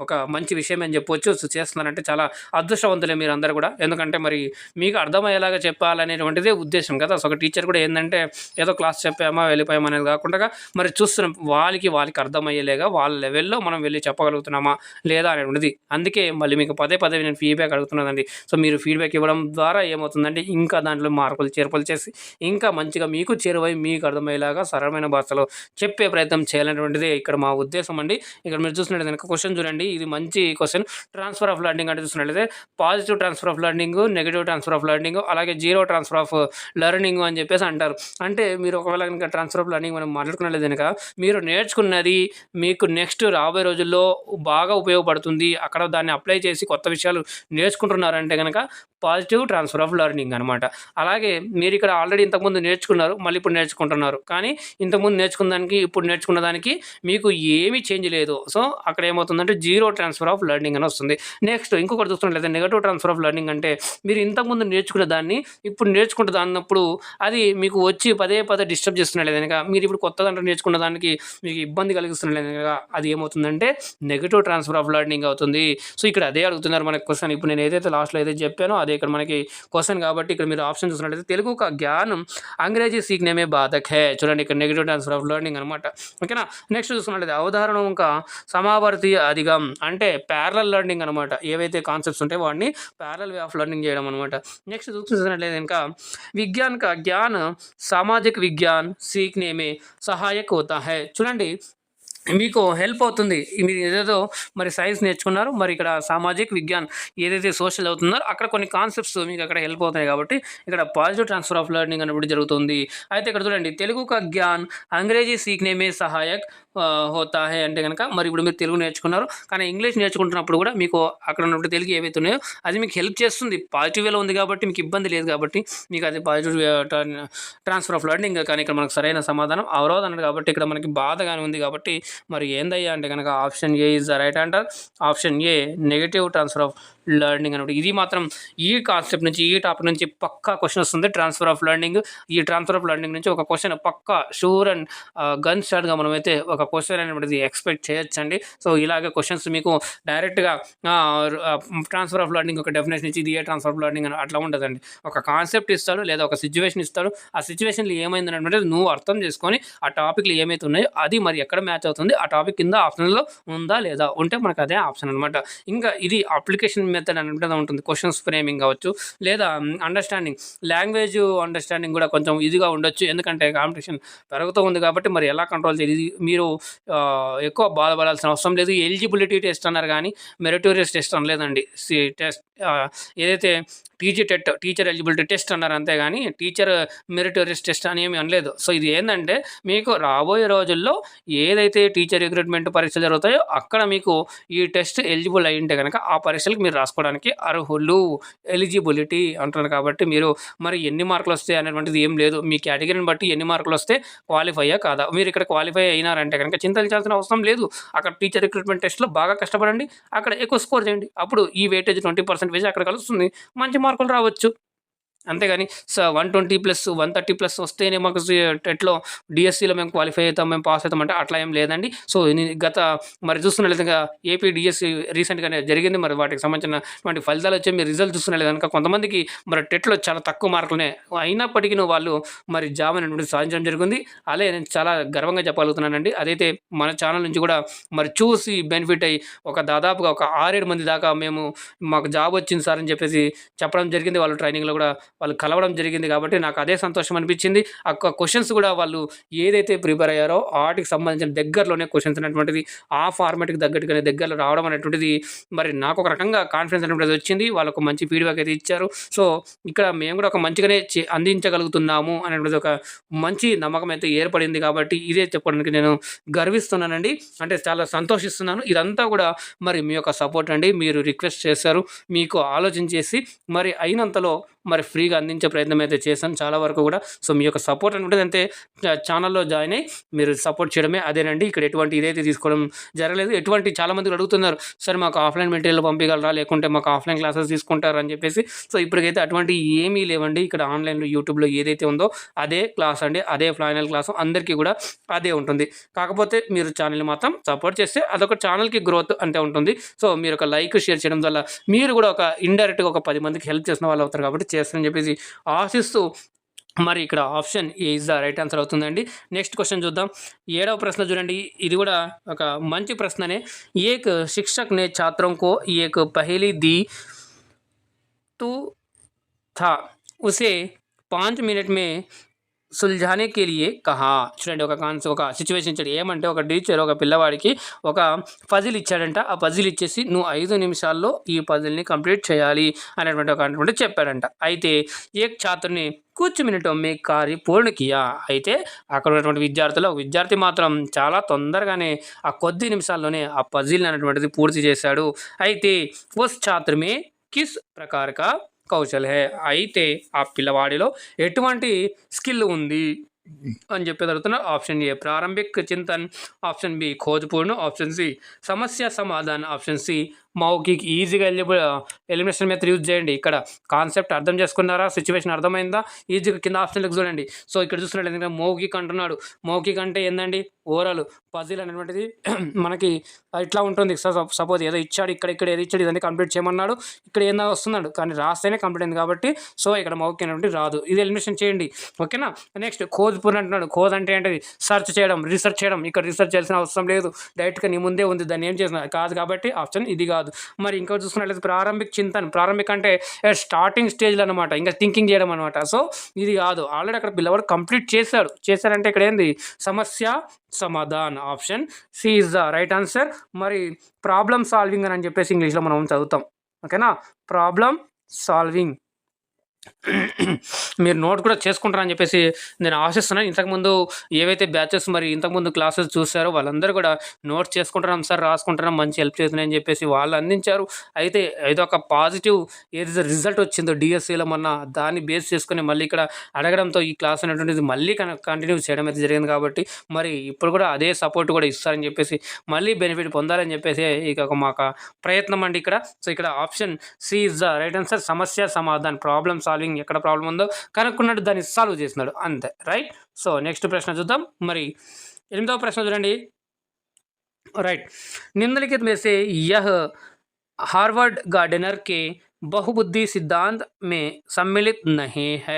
ఒక మంచి విషయం అని చెప్పొచ్చు. సో చేస్తున్నారంటే చాలా అదృష్టవంతులే మీరు అందరూ కూడా. ఎందుకంటే మరి మీకు అర్థమయ్యేలాగా చెప్పాలనేటువంటిదే ఉద్దేశం కదా. సో ఒక టీచర్ కూడా ఏంటంటే ఏదో క్లాస్ చెప్పామా వెళ్ళిపోయామా అనేది కాకుండా మరి చూస్తున్నాం వాళ్ళకి అర్థమయ్యేలాగా వాళ్ళ లెవెల్లో మనం వెళ్ళి చెప్పగలుగుతున్నామా లేదా అనేటువంటిది. అందుకే మళ్ళీ మీకు పదే నేను ఫీడ్బ్యాక్ అడుగుతున్నానండి. సో మీరు ఫీడ్బ్యాక్ ఇవ్వడం ద్వారా ఏమవుతుందంటే ఇంకా దాంట్లో మార్పులు చేర్పులు చేసి ఇంకా మంచిగా మీకు చేరువై మీకు అర్థమయ్యేలాగా సరళమైన భాషలో చెప్పే ప్రయత్నం చేయాలనేటువంటిదే ఇక్కడ మా ఉద్దేశం అండి. ఇక్కడ మీరు చూసినట్లయితే క్వశ్చన్ చూడండి, ఇది మంచి క్వశ్చన్. ట్రాన్స్ఫర్ ఆఫ్ లెర్నింగ్ అంటే చూసినట్లయితే positive transfer of learning, negative transfer of learning, అలాగే జీరో ట్రాన్స్ఫర్ ఆఫ్ లెర్నింగ్ అని చెప్పేసి అంటారు. అంటే మీరు ఒకవేళ కనుక ట్రాన్స్ఫర్ ఆఫ్ లెర్నింగ్ మనం మాట్లాడుకున్నట్లయితే కనుక మీరు నేర్చుకున్నది మీకు నెక్స్ట్ రాబోయే రోజుల్లో బాగా ఉపయోగపడుతుంది, అక్కడ దాన్ని అప్లై చేసి కొత్త విషయాలు నేర్చుకుంటున్నారంటే కనుక పాజిటివ్ ట్రాన్స్ఫర్ ఆఫ్ లెర్నింగ్ అనమాట. అలాగే మీరు ఇక్కడ ఆల్రెడీ ఇంతకుముందు నేర్చుకున్నారు, మళ్ళీ ఇప్పుడు నేర్చుకుంటున్నారు. కానీ ఇంతకుముందు నేర్చుకున్న దానికి ఇప్పుడు నేర్చుకున్న దానికి మీకు ఏమీ చేంజ్ లేదు. సో అక్కడ ఏమవుతుందంటే జీరో ట్రాన్స్ఫర్ ఆఫ్ లెర్నింగ్ అని వస్తుంది. నెక్స్ట్ ఇంకొకటి చూస్తున్నట్లయితే నెగటివ్ ట్రాన్స్ఫర్ ఆఫ్ లెర్నింగ్ అంటే మీరు ఇంతకుముందు నేర్చుకున్న దాన్ని ఇప్పుడు నేర్చుకుంటే అన్నప్పుడు అది మీకు వచ్చి పదే డిస్టర్బ్ చేస్తున్నట్లయితే కనుక మీరు ఇప్పుడు కొత్త దాంట్లో నేర్చుకున్న దానికి మీకు ఇబ్బంది కలిగిస్తున్నట్లయితే కనుక అది ఏమవుతుందంటే నెగటివ్ ట్రాన్స్ఫర్ ఆఫ్ లెర్నింగ్ అవుతుంది. సో ఇక్కడ అదే అడుగుతున్నారు మనకి క్వశ్చన్. ఇప్పుడు నేను ఏదైతే లాస్ట్లో ఏదైతే చెప్పానో అదే ఇక్కడ మనకి క్వశ్చన్ కాబట్టి ఇక్కడ మీరు ఆప్షన్ చూసినట్లయితే తెలుగు కా జ్ఞానం అంగ్రేజీ सीखने में बाधक है. చూడండి ఇక్కడ నెగటివ్ ట్రాన్స్ఫర్ ఆఫ్ లెర్నింగ్ అనమాట. ఓకేనా. నెక్స్ట్ చూసుకున్నట్లయితే అవధారణ ఇంకా సమావర్తీయ అధిగం అంటే ప్యారలల్ లెర్నింగ్ అనమాట. ఏవైతే కాన్సెప్ట్స్ ఉంటాయో వాటిని ప్యారలల్ వే ఆఫ్ లెర్నింగ్ చేయడం అనమాట. నెక్స్ట్ చూసినట్లయితే ఇంకా విజ్ఞాన్ కా జ్ఞాన్ సామాజిక విజ్ఞాన్ सीखने में सहायक होता है. చూడండి మీకు హెల్ప్ అవుతుంది. మీరు ఏదేదో మరి సైన్స్ నేర్చుకున్నారు, మరి ఇక్కడ సామాజిక విజ్ఞాన్ ఏదైతే సోషల్ అవుతుందో అక్కడ కొన్ని కాన్సెప్ట్స్ మీకు అక్కడ హెల్ప్ అవుతాయి కాబట్టి ఇక్కడ పాజిటివ్ ట్రాన్స్ఫర్ ఆఫ్ లెర్నింగ్ అనేది జరుగుతుంది. అయితే ఇక్కడ చూడండి తెలుగు కా జ్ఞాన్ అంగ్రేజీ సీఖనే మే సహాయక్ హోతా హై అంటే కనుక మరి ఇప్పుడు మీరు తెలుగు నేర్చుకున్నారు కానీ ఇంగ్లీష్ నేర్చుకుంటున్నప్పుడు కూడా మీకు అక్కడ ఉన్నప్పుడు తెలుగు ఏవైతే ఉన్నాయో అది మీకు హెల్ప్ చేస్తుంది. పాజిటివ్ వేలో ఉంది కాబట్టి మీకు ఇబ్బంది లేదు కాబట్టి మీకు అది పాజిటివ్ ట్రాన్స్ఫర్ ఆఫ్ లెర్నింగ్. కానీ ఇక్కడ మనకు సరైన సమాధానం అవరోధం కాబట్టి ఇక్కడ మనకి బాధగానే ఉంది కాబట్టి మరి ఏందయ్యా అంటే కనుక option A is the right answer. Option A negative transfer of learning అనమాట. ఇది మాత్రం ఈ కాన్సెప్ట్ నుంచి ఈ టాపిక్ నుంచి పక్కా క్వశ్చన్ వస్తుంది. ట్రాన్స్ఫర్ ఆఫ్ లెర్నింగ్, ఈ ట్రాన్స్ఫర్ ఆఫ్ లెర్నింగ్ నుంచి ఒక క్వశ్చన్ పక్కా షూర్ అండ్ గన్ షాట్గా మనమైతే ఒక క్వశ్చన్ అనేది ఎక్స్పెక్ట్ చేయొచ్చండి. సో ఇలాగే క్వశ్చన్స్ మీకు డైరెక్ట్గా ట్రాన్స్ఫర్ ఆఫ్ లెర్నింగ్ ఒక డెఫినేషన్ ఇచ్చి ఇది ఏ ట్రాన్స్ఫర్ ఆఫ్ లెర్నింగ్ అని అట్లా ఉంటుందండి. ఒక కాన్సెప్ట్ ఇస్తాడు లేదా ఒక సిచ్యువేషన్ ఇస్తాడు. ఆ సిచ్యువేషన్లో ఏమైంది అంటే నువ్వు అర్థం చేసుకొని ఆ టాపిక్లు ఏమైతే ఉన్నాయో అది మరి ఎక్కడ మ్యాచ్ అవుతుంది, ఆ టాపిక్ కింద ఆప్షన్లో ఉందా లేదా, ఉంటే మనకు అదే ఆప్షన్ అనమాట. ఇంకా ఇది అప్లికేషన్ మెథడ్ అని ఉంటుంది. క్వశ్చన్స్ ఫ్రేమింగ్ కావచ్చు లేదా అండర్స్టాండింగ్ లాంగ్వేజ్ అండర్స్టాండింగ్ కూడా కొంచెం ఈజీగా ఉండొచ్చు. ఎందుకంటే కాంపిటీషన్ పెరుగుతూ ఉంది కాబట్టి మరి ఎలా కంట్రోల్ చేయాలి మీరు ఎక్కువ బాధపడాల్సిన అవసరం లేదు. ఎలిజిబిలిటీ టెస్ట్ అన్నారు కానీ మెరిటోరియస్ టెస్ట్ అనలేదండి. ఏదైతే టీచర్ ఎలిజిబిలిటీ టెస్ట్ అన్నారు అంతేగాని టీచర్ మెరిటోరియస్ టెస్ట్ అని ఏమి అనలేదు. సో ఇది ఏందంటే మీకు రాబోయే రోజుల్లో ఏదైతే టీచర్ రిక్రూట్మెంట్ పరీక్షలు జరుగుతాయో అక్కడ మీకు ఈ టెస్ట్ ఎలిజిబుల్ అయి ఉంటే కనుక ఆ పరీక్షలకు మీరు రాసుకోవడానికి అర్హులు, ఎలిజిబిలిటీ అంటున్నారు. కాబట్టి మీరు మరి ఎన్ని మార్కులు వస్తాయి అనేటువంటిది ఏం లేదు. మీ కేటగిరీని బట్టి ఎన్ని మార్కులు వస్తే క్వాలిఫైయా కాదా. మీరు ఇక్కడ క్వాలిఫై అయినారంటే కనుక చింతించాల్సిన అవసరం లేదు. అక్కడ టీచర్ రిక్రూట్మెంట్ టెస్ట్లో బాగా కష్టపడండి, అక్కడ ఎక్కువ స్కోర్ చేయండి. అప్పుడు ఈ వెయిటేజ్ 20% అక్కడ కలుస్తుంది, మంచి మార్కులు రావచ్చు. అంతేగాని 120+ 130+ వస్తేనే మాకు టెట్లో డిఎస్సిలో మేము క్వాలిఫై అవుతాం, మేము పాస్ అవుతాం అంటే అట్లా ఏం లేదండి. సో గత మరి చూస్తున్నట్లయితే ఏపీ డిఎస్సి రీసెంట్గానే జరిగింది. మరి వాటికి సంబంధించినటువంటి ఫలితాలు వచ్చి మీరు రిజల్ట్ చూస్తున్నట్లయితే కనుక కొంతమందికి మరి టెట్లో చాలా తక్కువ మార్కులనే అయినప్పటికీ వాళ్ళు మరి జాబ్ అనేటువంటి సాధించడం జరిగింది. అలాగే నేను చాలా గర్వంగా చెప్పగలుగుతున్నానండి. అదైతే మన ఛానల్ నుంచి కూడా మరి చూసి బెనిఫిట్ అయ్యి దాదాపుగా ఒక 6-7 మంది దాకా మాకు జాబ్ వచ్చింది సార్ అని చెప్పేసి చెప్పడం జరిగింది. వాళ్ళు ట్రైనింగ్లో కూడా వాళ్ళు కలవడం జరిగింది. కాబట్టి నాకు అదే సంతోషం అనిపించింది. ఆ క్వశ్చన్స్ కూడా వాళ్ళు ఏదైతే ప్రిపేర్ అయ్యారో వాటికి సంబంధించిన దగ్గరలోనే క్వశ్చన్స్ అనేటువంటిది ఆ ఫార్మాట్కి తగ్గట్టుగానే దగ్గరలో రావడం అనేటువంటిది మరి నాకు ఒక రకంగా కాన్ఫిడెన్స్ అనేటువంటిది వచ్చింది. వాళ్ళకు మంచి ఫీడ్బ్యాక్ అయితే ఇచ్చారు. సో ఇక్కడ మేము కూడా ఒక మంచిగానే అందించగలుగుతున్నాము అనేటువంటిది ఒక మంచి నమ్మకం అయితే ఏర్పడింది. కాబట్టి ఇదే చెప్పడానికి నేను గర్విస్తున్నానండి. అంటే చాలా సంతోషిస్తున్నాను. ఇదంతా కూడా మరి మీ యొక్క సపోర్ట్ అండి. మీరు రిక్వెస్ట్ చేశారు, మీకు ఆలోచించేసి మరి అయినంతలో మరి ఫ్రీగా అందించే ప్రయత్నం అయితే చేశాను చాలా వరకు కూడా. సో మీ యొక్క సపోర్ట్ అనేది అంతే ఛానల్లో జాయిన్ అయ్యి మీరు సపోర్ట్ చేయడమే అదేనండి. ఇక్కడ ఎటువంటి ఇదైతే తీసుకోవడం జరగలేదు. ఎటువంటి చాలామంది అడుగుతున్నారు, సరే మాకు ఆఫ్లైన్ మెటీరియల్ పంపించగలరా, లేకుంటే మాకు ఆఫ్లైన్ క్లాసెస్ తీసుకుంటారు అని చెప్పేసి. సో ఇప్పటికైతే అటువంటి ఏమీ లేవండి. ఇక్కడ ఆన్లైన్లో యూట్యూబ్లో ఏదైతే ఉందో అదే క్లాస్ అండి, అదే ఫైనల్ క్లాసు అందరికీ కూడా అదే ఉంటుంది. కాకపోతే మీరు ఛానల్ని మాత్రం సపోర్ట్ చేస్తే అదొక ఛానల్కి గ్రోత్ అంటే ఉంటుంది. సో మీరు ఒక లైక్ షేర్ చేయడం వల్ల మీరు కూడా ఒక ఇండైరెక్ట్గా ఒక 10 మందికి హెల్ప్ చేసిన వాళ్ళు అవుతారు. కాబట్టి చేస్తారని చెప్పేసి ఆశిస్తూ మరి ఇక్కడ option A is the right answer అవుతుందండి. నెక్స్ట్ క్వశ్చన్ చూద్దాం. 7వ ప్రశ్న చూడండి. ఇది కూడా ఒక మంచి ప్రశ్ననే. ఏక్ శిక్షక్ నే ఛాత్రోं को एक पहेली दी तो था उसे 5 मिनट में సుల్జానే కే లియే కహా. చూడండి ఒక సిచ్యువేషన్ ఇచ్చాడు. ఏమంటే ఒక టీచర్ ఒక పిల్లవాడికి ఒక పజిల్ ఇచ్చాడంట. ఆ పజిల్ ఇచ్చేసి నువ్వు 5 నిమిషాల్లో ఈ పజిల్ని కంప్లీట్ చేయాలి అనేటువంటి చెప్పాడంట. అయితే ఏక్ ఛాత్రుని కుచ్ మినిటో మే కార్య పూర్ణ కియా. అయితే అక్కడ ఉన్నటువంటి విద్యార్థి మాత్రం చాలా తొందరగానే ఆ కొద్ది నిమిషాల్లోనే ఆ పజిల్ అనేటువంటిది పూర్తి చేశాడు. అయితే ఉస్ ఛాత్ర మే కిస్ ప్రకార కా కౌశల్ హే. అయితే ఆ పిల్లవాడిలో ఎటువంటి స్కిల్ ఉంది అని చెప్పి అడుగుతున్నారు. ఆప్షన్ ఏ ప్రారంభిక చింతన్, ఆప్షన్ బి ఖోజ్పూర్ణ, ఆప్షన్ సి సమస్య సమాధాన్, ఆప్షన్ సి మౌఖిక్. ఈజీగా ఎలిమినేషన్ మెథడ్ యూజ్ చేయండి. ఇక్కడ కాన్సెప్ట్ అర్థం చేసుకున్నారా, సిచ్యువేషన్ అర్థమైందా? ఈజీగా కింద ఆప్షన్లకు చూడండి. సో ఇక్కడ చూస్తున్నట్టు ఎందుకంటే మౌఖిక్ అంటున్నాడు. మౌఖిక్ అంటే ఏందండి, ఓవరాల్ పజిల్ అనేటువంటిది మనకి ఇట్లా ఉంటుంది. సపోజ్ ఏదో ఇచ్చాడు, ఇక్కడ ఏదో ఇచ్చాడు, ఇదంతా కంప్లీట్ చేయమన్నాడు, ఇక్కడ ఏందో వస్తున్నాడు, కానీ రాస్తేనే కంప్లీట్ అయింది కాబట్టి సో ఇక్కడ మౌఖిక్ అనేటువంటి రాదు. ఇది ఎలిమినేషన్ చేయండి, ఓకేనా. నెక్స్ట్ ఖోజ్పూర్ణ అంటున్నాడు. ఖోజ్ అంటే ఏంటిది, రీసెర్చ్ చేయడం. ఇక్కడ రీసెర్చ్ చేయాల్సిన అవసరం లేదు, డైరెక్ట్గా నీ ముందే ఉంది, దాన్ని ఏం చేసిన కాదు కాబట్టి ఆప్షన్ ఇది కాదు. మరి ఇంకా చూసుకున్నట్లయితే ప్రారంభిక చింతన్. ప్రారంభిక అంటే స్టార్టింగ్ స్టేజ్లో అనమాట, ఇంకా థింకింగ్ చేయడం అనమాట. సో ఇది కాదు, ఆల్రెడీ అక్కడ పిల్లవాడు కంప్లీట్ చేశారంటే ఇక్కడ ఏంది సమస్య సమాధాన్. Option C is the right answer. మరి ప్రాబ్లమ్ సాల్వింగ్ అని చెప్పేసి ఇంగ్లీష్లో మనం చదువుతాం, ఓకేనా. ప్రాబ్లమ్ సాల్వింగ్ మీరు నోట్ కూడా చేసుకుంటారని చెప్పేసి నేను ఆశిస్తున్నాను. ఇంతకుముందు ఏవైతే బ్యాచెస్ మరి ఇంతకుముందు క్లాసెస్ చూసారో వాళ్ళందరూ కూడా నోట్స్ చేసుకుంటాం సార్, రాసుకుంటాం, మంచి హెల్ప్ చేస్తున్నాయని చెప్పేసి వాళ్ళు అందించారు. అయితే ఏదో ఒక పాజిటివ్ ఏదైతే రిజల్ట్ వచ్చిందో డిఎస్సిలో మొన్న, దాన్ని బేస్ చేసుకుని మళ్ళీ ఇక్కడ అడగడంతో ఈ క్లాస్ అనేటువంటిది మళ్ళీ కంటిన్యూ చేయడం అయితే జరిగింది. కాబట్టి మరి ఇప్పుడు కూడా అదే సపోర్ట్ కూడా ఇస్తారని చెప్పేసి మళ్ళీ బెనిఫిట్ పొందాలని చెప్పేసి ఇక మాకు ప్రయత్నం అండి ఇక్కడ. సో ఇక్కడ option C is the right answer. సమస్య సమాధానం, ప్రాబ్లమ్ సాల్వింగ్, ఎక్కడ ప్రాబ్లం ఉందో కనుక్కున్నాడు, దాన్ని సాల్వ్ చేసినాడు, అంతే, రైట్. సో నెక్స్ట్ ప్రశ్న చూద్దాం. మరి 8వ ప్రశ్న చూడండి. రైట్. निम्नलिखित में से यह हार्वर्ड गार्डनर के బహుబుద్ధి సిద్ధాంత్ మే సమ్మిళిత్ నహీ హై.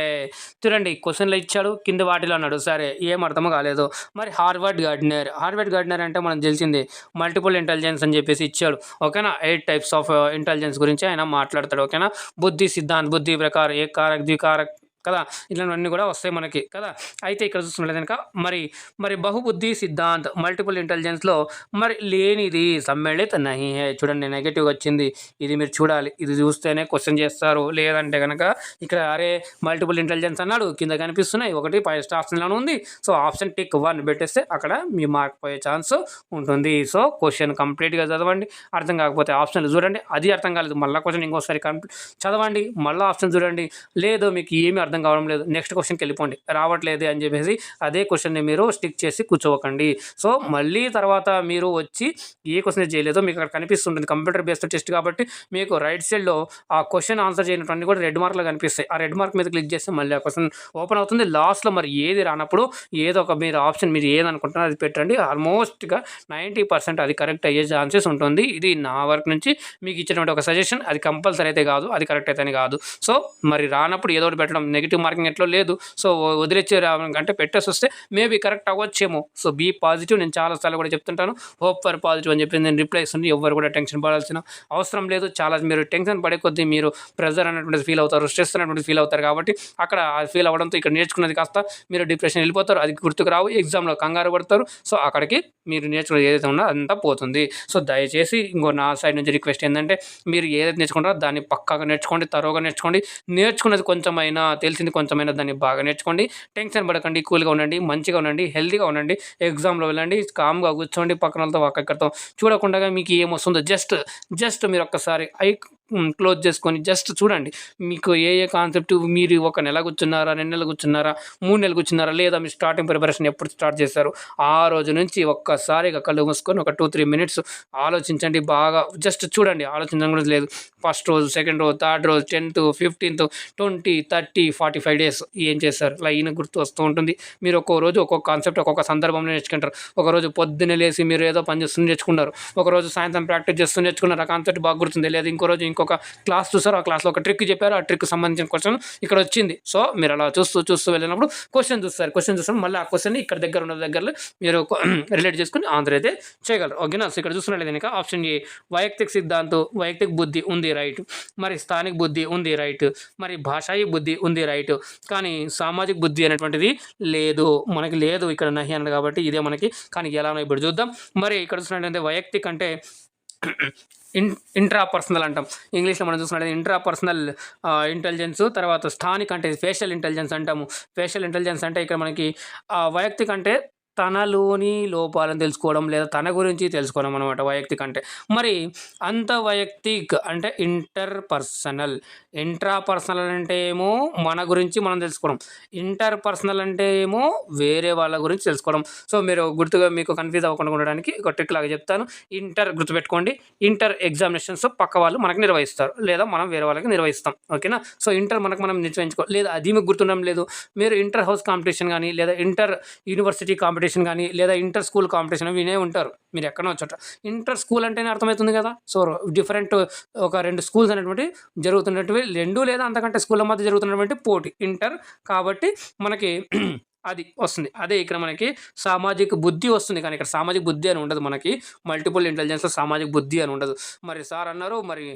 చూడండి క్వశ్చన్లో ఇచ్చాడు, కింద వాటిలో అన్నాడు, సరే ఏం అర్థం కాలేదు. మరి హార్వర్డ్ గార్డ్నర్ అంటే మనం తెలిసింది మల్టిపుల్ ఇంటెలిజెన్స్ అని చెప్పేసి ఇచ్చాడు, ఓకేనా. 8 టైప్స్ ఆఫ్ ఇంటెలిజెన్స్ గురించి ఆయన మాట్లాడతాడు, ఓకేనా. బుద్ధి సిద్ధాంత్, బుద్ధి ప్రకారం, ఏక్ కారక్, ద్వికారక్, కదా, ఇట్లాంటివన్నీ కూడా వస్తాయి మనకి కదా. అయితే ఇక్కడ చూసుకున్నట్లయితే కనుక మరి మరి బహుబుద్ధి సిద్ధాంత్ మల్టిపుల్ ఇంటెలిజెన్స్లో మరి లేనిది సమ్మిళిత నహీ హై. చూడండి నెగటివ్ వచ్చింది, ఇది మీరు చూడాలి, ఇది చూస్తేనే క్వశ్చన్ చేస్తారు. లేదంటే కనుక ఇక్కడ అరే మల్టిపుల్ ఇంటెలిజెన్స్ అన్నాడు, కింద కనిపిస్తున్నాయి, ఒకటి ఫస్ట్ ఆప్షన్లోనే ఉంది. సో ఆప్షన్ టిక్ 1 పెట్టేస్తే అక్కడ మీ మార్క్ పోయే ఛాన్స్ ఉంటుంది. సో క్వశ్చన్ కంప్లీట్గా చదవండి, అర్థం కాకపోతే ఆప్షన్లు చూడండి, అది అర్థం కాలేదు మళ్ళీ క్వశ్చన్ ఇంకోసారి చదవండి, మళ్ళీ ఆప్షన్ చూడండి, లేదు మీకు ఏమీ అర్థం కావడం లేదు నెక్స్ట్ క్వశ్చన్కి వెళ్ళిపోండి, రావట్లేదు అని చెప్పేసి అదే క్వశ్చన్ని మీరు స్టిక్ చేసి కూర్చోకండి. సో మళ్ళీ తర్వాత మీరు వచ్చి ఏ క్వశ్చన్ చేయలేదో మీకు అక్కడ కనిపిస్తుంటుంది, కంప్యూటర్ బేస్డ్ టెస్ట్ కాబట్టి మీకు రైట్ సైడ్లో ఆ క్వశ్చన్ ఆన్సర్ చేయనటువంటి కూడా రెడ్ మార్క్లో కనిపిస్తాయి. ఆ రెడ్ మార్క్ మీద క్లిక్ చేస్తే మళ్ళీ ఆ క్వశ్చన్ ఓపెన్ అవుతుంది. లాస్ట్లో మరి ఏది రానప్పుడు ఏదో ఒక మీరు ఆప్షన్ మీరు ఏదనుకుంటున్నారో అది పెట్టండి. ఆల్మోస్ట్గా 90% అది కరెక్ట్ అయ్యే ఛాన్సెస్ ఉంటుంది. ఇది నా వర్క్ నుంచి మీకు ఇచ్చినటువంటి ఒక సజెషన్, అది కంపల్సరీ అయితే కాదు, అది కరెక్ట్ అయితే కాదు. సో మరి రానప్పుడు ఏదో ఒకటి పెట్టడం, నెగిటివ్ మార్కింగ్ ఎట్లో లేదు. సో వదిలేచ్చే కంటే పెట్టేసి వస్తే మేబీ కరెక్ట్ అవ్వచ్చేమో. సో బీ పాజిటివ్, నేను చాలాసార్లు కూడా చెప్తుంటాను, హోప్ ఫర్ పాజిటివ్ అని చెప్పి నేను రిప్లై ఇస్తుంది. ఎవరు కూడా టెన్షన్ పడాల్సిన అవసరం లేదు. చాలా మీరు టెన్షన్ పడే కొద్దీ మీరు ప్రెజర్ అనేటువంటిది ఫీల్ అవుతారు, స్ట్రెస్ అనేటువంటిది ఫీల్ అవుతారు. కాబట్టి అక్కడ ఫీల్ అవ్వడంతో ఇక్కడ నేర్చుకున్నది కాస్త మీరు డిప్రెషన్ వెళ్ళిపోతారు, అది గుర్తుకు రావు, ఎగ్జామ్లో కంగారు పడతారు. సో అక్కడికి మీరు నేర్చుకున్నది ఏదైతే ఉందో అదంతా పోతుంది. సో దయచేసి ఇంకో నా సైడ్ నుంచి రిక్వెస్ట్ ఏంటంటే మీరు ఏదైతే నేర్చుకుంటారో దాన్ని పక్కాగా నేర్చుకోండి, తరోగా నేర్చుకోండి. నేర్చుకున్నది కొంచెమైనా, తెలిసింది కొంచెమైనా దాన్ని బాగా నేర్చుకోండి. టెన్షన్ పడకండి, కూల్గా ఉండండి, మంచిగా ఉండండి, హెల్తీగా ఉండండి. ఎగ్జామ్లో వెళ్ళండి, కామ్గా కూర్చోండి, పక్కన వాళ్ళతో ఒక్కరితో చూడకుండా మీకు ఏమొస్తుందో జస్ట్ మీరు ఒక్కసారి క్లోజ్ చేసుకొని జస్ట్ చూడండి. మీకు ఏ కాన్సెప్ట్, మీరు 1 నెల కూర్చున్నారా, 2 నెలలు కూర్చున్నారా, 3 నెలలు కూర్చున్నారా, లేదా మీరు స్టార్టింగ్ ప్రిపరేషన్ ఎప్పుడు స్టార్ట్ చేశారు ఆ రోజు నుంచి ఒక్కసారిగా కళ్ళు మూసుకొని ఒక 2-3 మినిట్స్ ఆలోచించండి. బాగా జస్ట్ చూడండి, ఆలోచించడం కూడా లేదు. ఫస్ట్ రోజు, సెకండ్ రోజు, థర్డ్ రోజు, 10th, 15th, 20, 30, 45 డేస్ ఏం చేశారు లైన్ గుర్తు వస్తూ ఉంటుంది. మీరు ఒక్కో రోజు ఒక్కొక్క కాన్సెప్ట్ ఒక్కొక్క సందర్భంలో నేర్చుకుంటారు. ఒకరోజు పొద్దున్నే లేసి మీరు ఏదో పని చేస్తూ నేర్చుకున్నారు, ఒకరోజు సాయంత్రం ప్రాక్టీస్ చేస్తూ నేర్చుకున్నారు, ఆ కాన్సెప్ట్ బాగా గుర్తుంది. లేదా ఇంకో రోజు ఇంకొక క్లాస్ చూసారు, ఆ క్లాస్లో ఒక ట్రిక్ చెప్పారు, ఆ ట్రిక్ సంబంధించిన క్వశ్చన్ ఇక్కడ వచ్చింది. సో మీరు అలా చూస్తూ వెళ్ళినప్పుడు క్వశ్చన్ చూస్తారు, మళ్ళీ ఆ క్వశ్చన్ ఇక్కడ దగ్గర ఉన్న దగ్గరలో మీరు రిలేట్ చేసుకుని ఆన్సర్ అయితే చేయగలరు. ఓకేనా. సో ఇక్కడ చూస్తున్నట్లయితే కనుక ఆప్షన్ ఏ వైయక్తిక సిద్ధాంతం, వైయక్తిక బుద్ధి ఉంది రైట్, మరి స్థానిక బుద్ధి ఉంది రైట్, మరి భాషాయి బుద్ధి ఉంది రైట్, కానీ సామాజిక బుద్ధి అనేటువంటిది లేదు, మనకి లేదు ఇక్కడ నహి అన్నది కాబట్టి ఇదే మనకి. కానీ ఎలానో ఇప్పుడు చూద్దాం. మరి ఇక్కడ చూసినట్లయితే వైయక్తిక అంటే ఇంట్రాపర్సనల్ అంటాం ఇంగ్లీష్లో. మనం చూసుకున్నట్లయితే ఇంట్రాపర్సనల్ ఇంటెలిజెన్స్. తర్వాత స్థానిక అంటే ఫేషియల్ ఇంటెలిజెన్స్ అంటాము. ఫేషియల్ ఇంటెలిజెన్స్ అంటే ఇక్కడ మనకి వైయక్తిక అంటే తనలోని లోపాలను తెలుసుకోవడం, లేదా తన గురించి తెలుసుకోవడం అనమాట వైయక్తిక అంటే. మరి అంత వైయక్తిక్ అంటే ఇంటర్పర్సనల్. ఇంట్రాపర్సనల్ అంటే ఏమో మన గురించి మనం తెలుసుకోవడం, ఇంటర్పర్సనల్ అంటే ఏమో వేరే వాళ్ళ గురించి తెలుసుకోవడం. సో మీరు గుర్తుగా మీకు కన్ఫ్యూజ్ అవ్వకుండా ఉండడానికి ఒక ట్రిక్ లాగా చెప్తాను. ఇంటర్ గుర్తుపెట్టుకోండి, ఇంటర్ ఎగ్జామినేషన్స్ పక్క వాళ్ళు మనకు నిర్వహిస్తారు, లేదా మనం వేరే వాళ్ళకి నిర్వహిస్తాం. ఓకేనా. సో ఇంటర్ మనం నిర్వహించుకో, లేదా అది మీకు గుర్తుండడం లేదు, మీరు ఇంటర్ హౌస్ కాంపిటీషన్ కానీ, లేదా ఇంటర్ యూనివర్సిటీ కాంపిటీషన్ కానీ, లేదా ఇంటర్ స్కూల్ కాంపిటీషన్ వినే ఉంటారు మీరు ఎక్కడో చోట. ఇంటర్ స్కూల్ అంటేనే అర్థమవుతుంది కదా. సో డిఫరెంట్ ఒక 2 స్కూల్స్ అనేటువంటి జరుగుతున్నటువంటి 2 లేదా అంతకంటే స్కూళ్ళ మధ్య జరుగుతున్నటువంటి పోటీ ఇంటర్. కాబట్టి మనకి అది వస్తుంది. అదే ఇక్కడ మనకి సామాజిక బుద్ధి వస్తుంది, కానీ ఇక్కడ సామాజిక బుద్ధి అని ఉండదు. మనకి మల్టిపుల్ ఇంటెలిజెన్స్లో సామాజిక బుద్ధి అని ఉండదు. మరి సార్ అన్నారు మరి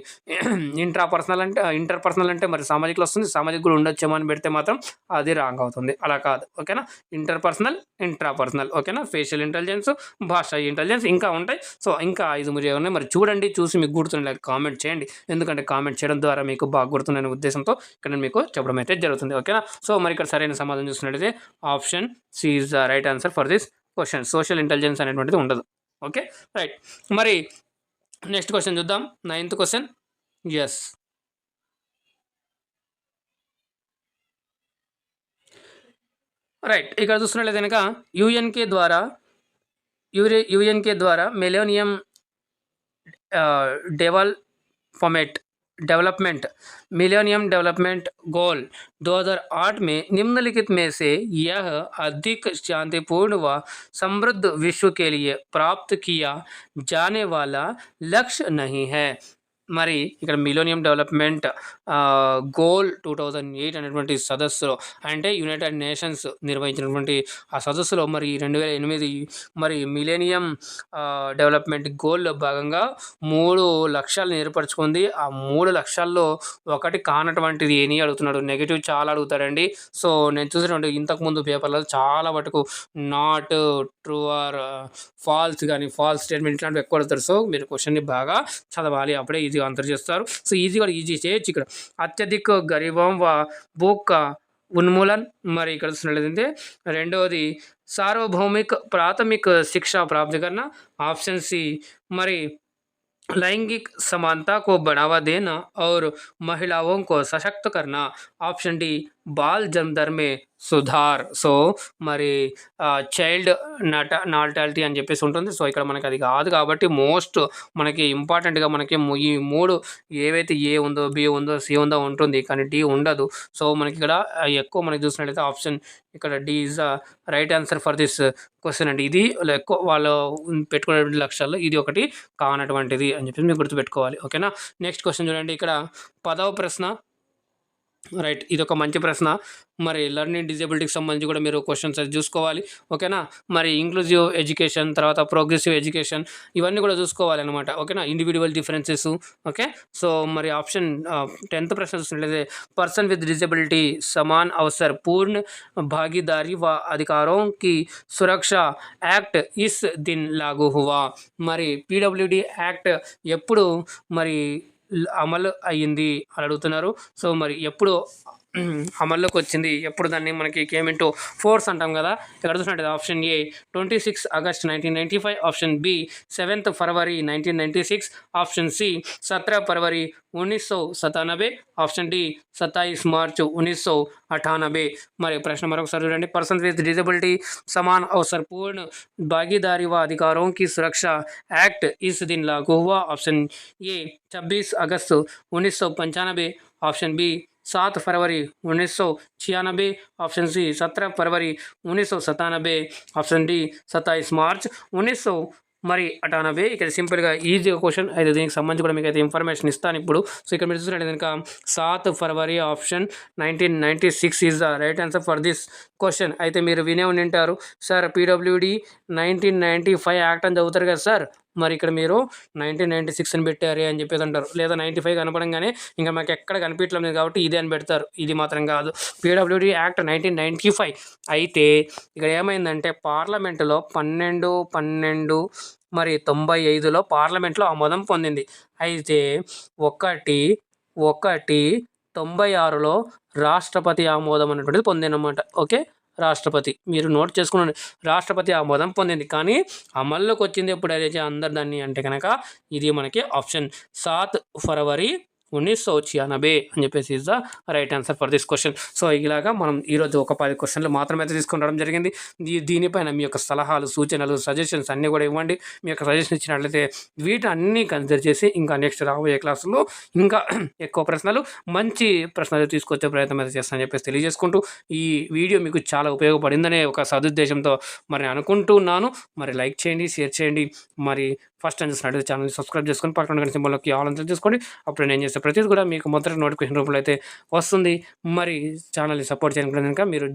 ఇంటర్పర్సనల్ అంటే మరి సామాజికలో వస్తుంది, సామాజిక కూడా ఉండొచ్చేమో అని పెడితే మాత్రం అది రాంగ్ అవుతుంది. అలా కాదు. ఓకేనా. Interpersonal, intrapersonal. ఓకేనా. ఫేషియల్ ఇంటెలిజెన్స్, భాషా ఇంటెలిజెన్స్ ఇంకా ఉంటాయి. సో ఇంకా 5 ఉన్నాయి. మరి చూడండి, చూసి మీకు గుర్తుండే కామెంట్ చేయండి, ఎందుకంటే కామెంట్ చేయడం ద్వారా మీకు బాగా గుర్తుందనే ఉద్దేశంతో ఇక్కడ నేను మీకు చెప్పడం అయితే జరుగుతుంది. ఓకేనా. సో మరి ఇక్కడ సరైన సమాధానం చూసినట్లయితే option C is the right answer for this question. Social intelligence అనేటువంటిది ఉండదు. Okay right. మరి నెక్స్ట్ క్వశ్చన్ చూద్దాం. 9th question. Yes right. ఇక్కడ చూస్తున్నట్లయితే కనుక యుఎన్కే ద్వారా మిలేనియం डेवलपमेंट गोल 2008 में निम्नलिखित में से यह अधिक शांतिपूर्ण व समृद्ध विश्व के लिए प्राप्त किया जाने वाला लक्ष्य नहीं है. మరి ఇక్కడ మిలీనియం డెవలప్మెంట్ గోల్ 2008 అనేటువంటి సదస్సులో, అంటే యునైటెడ్ నేషన్స్ నిర్వహించినటువంటి ఆ సదస్సులో మరి 2008 మరి మిలీనియం డెవలప్మెంట్ గోల్లో భాగంగా 3 లక్ష్యాలను ఏర్పరచుకుంది. ఆ 3 లక్ష్యాల్లో ఒకటి కానటువంటిది అని అడుగుతున్నాడు. నెగిటివ్ చాలా అడుగుతాడండి. సో నేను చూసినటువంటి ఇంతకుముందు పేపర్లో చాలా మటుకు నాట్, ట్రూ ఆర్ ఫాల్స్ కానీ ఫాల్స్ స్టేట్మెంట్ ఇట్లాంటివి ఎక్కువ అడుగుతారు. సో మీరు క్వశ్చన్ని బాగా చదవాలి, అప్పుడే ఈజీగా ఆన్సర్ చేస్తారు. సో ఈజీ కూడా ఈజీ చేయొచ్చు. ఇక్కడ అత్యధిక గరీబం భూక్ ఉన్మూలన్, మరి ఇక్కడ చూసినట్లయితే రెండవది सार्वभौमिक प्राथमिक शिक्षा प्राप्त करना, ऑप्शन सी మరి लैंगिक समानता को बढ़ावा देना और महिलाओं को सशक्त करना, ऑप्शन डी बाल जन्म दर में సుధార్. సో మరి చైల్డ్ నార్టాలిటీ అని చెప్పేసి ఉంటుంది. సో ఇక్కడ మనకి అది కాదు కాబట్టి మోస్ట్ మనకి ఇంపార్టెంట్గా మనకి ఈ 3 ఏవైతే ఏ ఉందో, బి ఉందో, సి ఉందో ఉంటుంది, కానీ డి ఉండదు. సో మనకి ఇక్కడ ఎక్కువ మనకి చూసినట్లయితే ఆప్షన్ ఇక్కడ D is the right answer for this question అండి. ఇది ఎక్కువ వాళ్ళు పెట్టుకునేటువంటి లక్ష్యాల్లో ఇది ఒకటి కానటువంటిది అని చెప్పేసి మీరు గుర్తుపెట్టుకోవాలి. ఓకేనా. నెక్స్ట్ క్వశ్చన్ చూడండి. ఇక్కడ 10వ ప్రశ్న. రైట్, ఇది ఒక మంచి ప్రశ్న. మరి లెర్నింగ్ డిజేబిలిటీకి సంబంధించి కూడా మీరు క్వశ్చన్స్ అది చూసుకోవాలి. ఓకేనా. మరి ఇంక్లూజివ్ ఎడ్యుకేషన్, తర్వాత ప్రోగ్రెసివ్ ఎడ్యుకేషన్, ఇవన్నీ కూడా చూసుకోవాలి అనమాట. ఓకేనా. Individual differences. ఓకే. సో మరి ఆప్షన్ 10th ప్రశ్న చూసినట్లయితే पर्सन विद डिसेबिलिटी समान अवसर पूर्ण भागीदारी व अधिकारों की सुरक्षा యాక్ట్ ఇస్ దిన్ లాగు హువా. మరి పీడబ్ల్యూడి యాక్ట్ ఎప్పుడు మరి అమలు అయ్యింది అని అడుగుతున్నారు. సో మరి ఎప్పుడు అమల్లోకి వచ్చింది, ఎప్పుడు దాన్ని మనకి కేమ్ ఇంటూ ఫోర్స్ అంటాం కదా. ఇక్కడ చూసినట్టు option A 26 August 1995, option B 7 ఫరవరి 1996, ఆప్షన్ సి 17 फरवरी 1997, ఆప్షన్ డి 27 మార్చ్ 1998. మరి ప్రశ్న మరొకసారి చూడండి. पर्सन विद डिसेबिलिटी समान अवसर पूर्ण भागीदारी व अधिकारों की सुरक्षा एक्ट इस दिन लागू हुआ. ऑप्शन ए 26 अगस्त 1995, ऑप्शन बी 7 फरवरी 1996, ऑप्शन सी 17 फरवरी 1997, ऑप्शन डी 27 मार्च 1900 మరి 98. ఇక్కడ సింపుల్గా ఈజీ క్వశ్చన్ అయితే దీనికి సంబంధించి కూడా మీకు అయితే ఇన్ఫర్మేషన్ ఇస్తాను ఇప్పుడు. సో ఇక్కడ మీరు చూసినట్టు కనుక 7 February option 1996 is the right answer for this question. అయితే మీరు వినే ఉంటారు సార్ పీడబ్ల్యూడి 1995 యాక్ట్ అని చదువుతారు కదా సార్, మరి ఇక్కడ మీరు 1996 అని పెట్టారు అని చెప్పేసి అంటారు, లేదా 95 కనపడంగానే ఇంకా మాకు ఎక్కడ కనిపించలేదు కాబట్టి ఇదే అని పెడతారు. ఇది మాత్రం కాదు, పీడబ్ల్యూడి యాక్ట్ 1995. అయితే ఇక్కడ ఏమైందంటే పార్లమెంటులో 12 మరి 95లో పార్లమెంట్లో ఆమోదం పొందింది. అయితే 1/96లో రాష్ట్రపతి ఆమోదం అనేటువంటిది పొందినమాట. ఓకే, రాష్ట్రపతి మీరు నోట్ చేసుకున్నాను, రాష్ట్రపతి ఆమోదం పొందింది. కానీ అమల్లోకి వచ్చింది ఎప్పుడు అదే అందరు దాన్ని అంటే కనుక ఇది మనకి ఆప్షన్ 7 ఫరవరి 1996 అని చెప్పేసి is the right answer for this question. So ఇలాగా మనం ఈరోజు ఒక 10 క్వశ్చన్లు మాత్రమే తీసుకుని రావడం జరిగింది. దీనిపైన మీ యొక్క సలహాలు, సూచనలు, సజెషన్స్ అన్నీ కూడా ఇవ్వండి. మీ యొక్క సజెషన్ ఇచ్చినట్లయితే వీటన్నీ కన్సిడర్ చేసి ఇంకా నెక్స్ట్ రాబోయే క్లాసులో ఇంకా ఎక్కువ ప్రశ్నలు, మంచి ప్రశ్నలు తీసుకొచ్చే ప్రయత్నం అయితే చేస్తానని చెప్పేసి తెలియజేసుకుంటూ ఈ వీడియో మీకు చాలా ఉపయోగపడిందనే ఒక సదుద్దేశంతో మరి అనుకుంటున్నాను. మరి లైక్ చేయండి, షేర్ చేయండి. మరి ఫస్ట్ టైం చూసినట్లయితే ఛానల్ని సబ్స్క్రైబ్ చేసుకొని పక్కన గంట సింబల్లోకి ఆల్ అని చేసుకోండి. అప్పుడు నేను చేసే ప్రతిదీ కూడా మీకు మొదటి నోటిఫికేషన్ రూపంలో అయితే వస్తుంది. మరి ఛానల్ని సపోర్ట్ చేయడానికి కనుక మీరు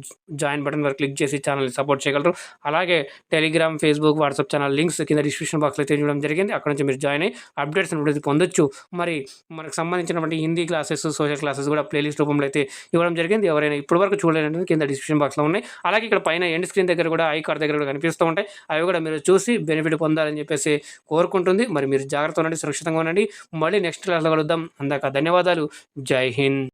జాయిన్ బటన్ వరకు క్లిక్ చేసి ఛానల్ని సపోర్ట్ చేయగలరు. అలాగే Telegram, Facebook, WhatsApp channel links కింద డిస్క్రిప్షన్ బాక్స్లో అయితే ఇవ్వడం జరిగింది. అక్కడ నుంచి మీరు జాయిన్ అయ్యి అప్డేట్స్ అనేది పొందొచ్చు. మరి మనకు సంబంధించినటువంటి హిందీ క్లాసెస్, సోషల్ క్లాసెస్ కూడా ప్లేలిస్ట్ రూపంలో అయితే ఇవ్వడం జరిగింది. ఎవరైనా ఇప్పటి వరకు చూడలేదంటే కింద డిస్క్రిప్షన్ బాక్స్లో ఉన్నాయి. అలాగే ఇక్కడ పైన ఎండ్ స్క్రీన్ దగ్గర కూడా ఐ కార్డ్ దగ్గర కూడా కనిపిస్తూ ఉంటాయి. అవి కూడా మీరు చూసి బెనిఫిట్ పొందాలని చెప్పేసి కోరుకుంటుంది. మరి మీరు జాగ్రత్తగా ఉండండి, సురక్షితంగా ఉండండి. మళ్ళీ నెక్స్ట్ క్లాస్లో కలుద్దాం. అందాక ధన్యవాదాలు. జై హింద్.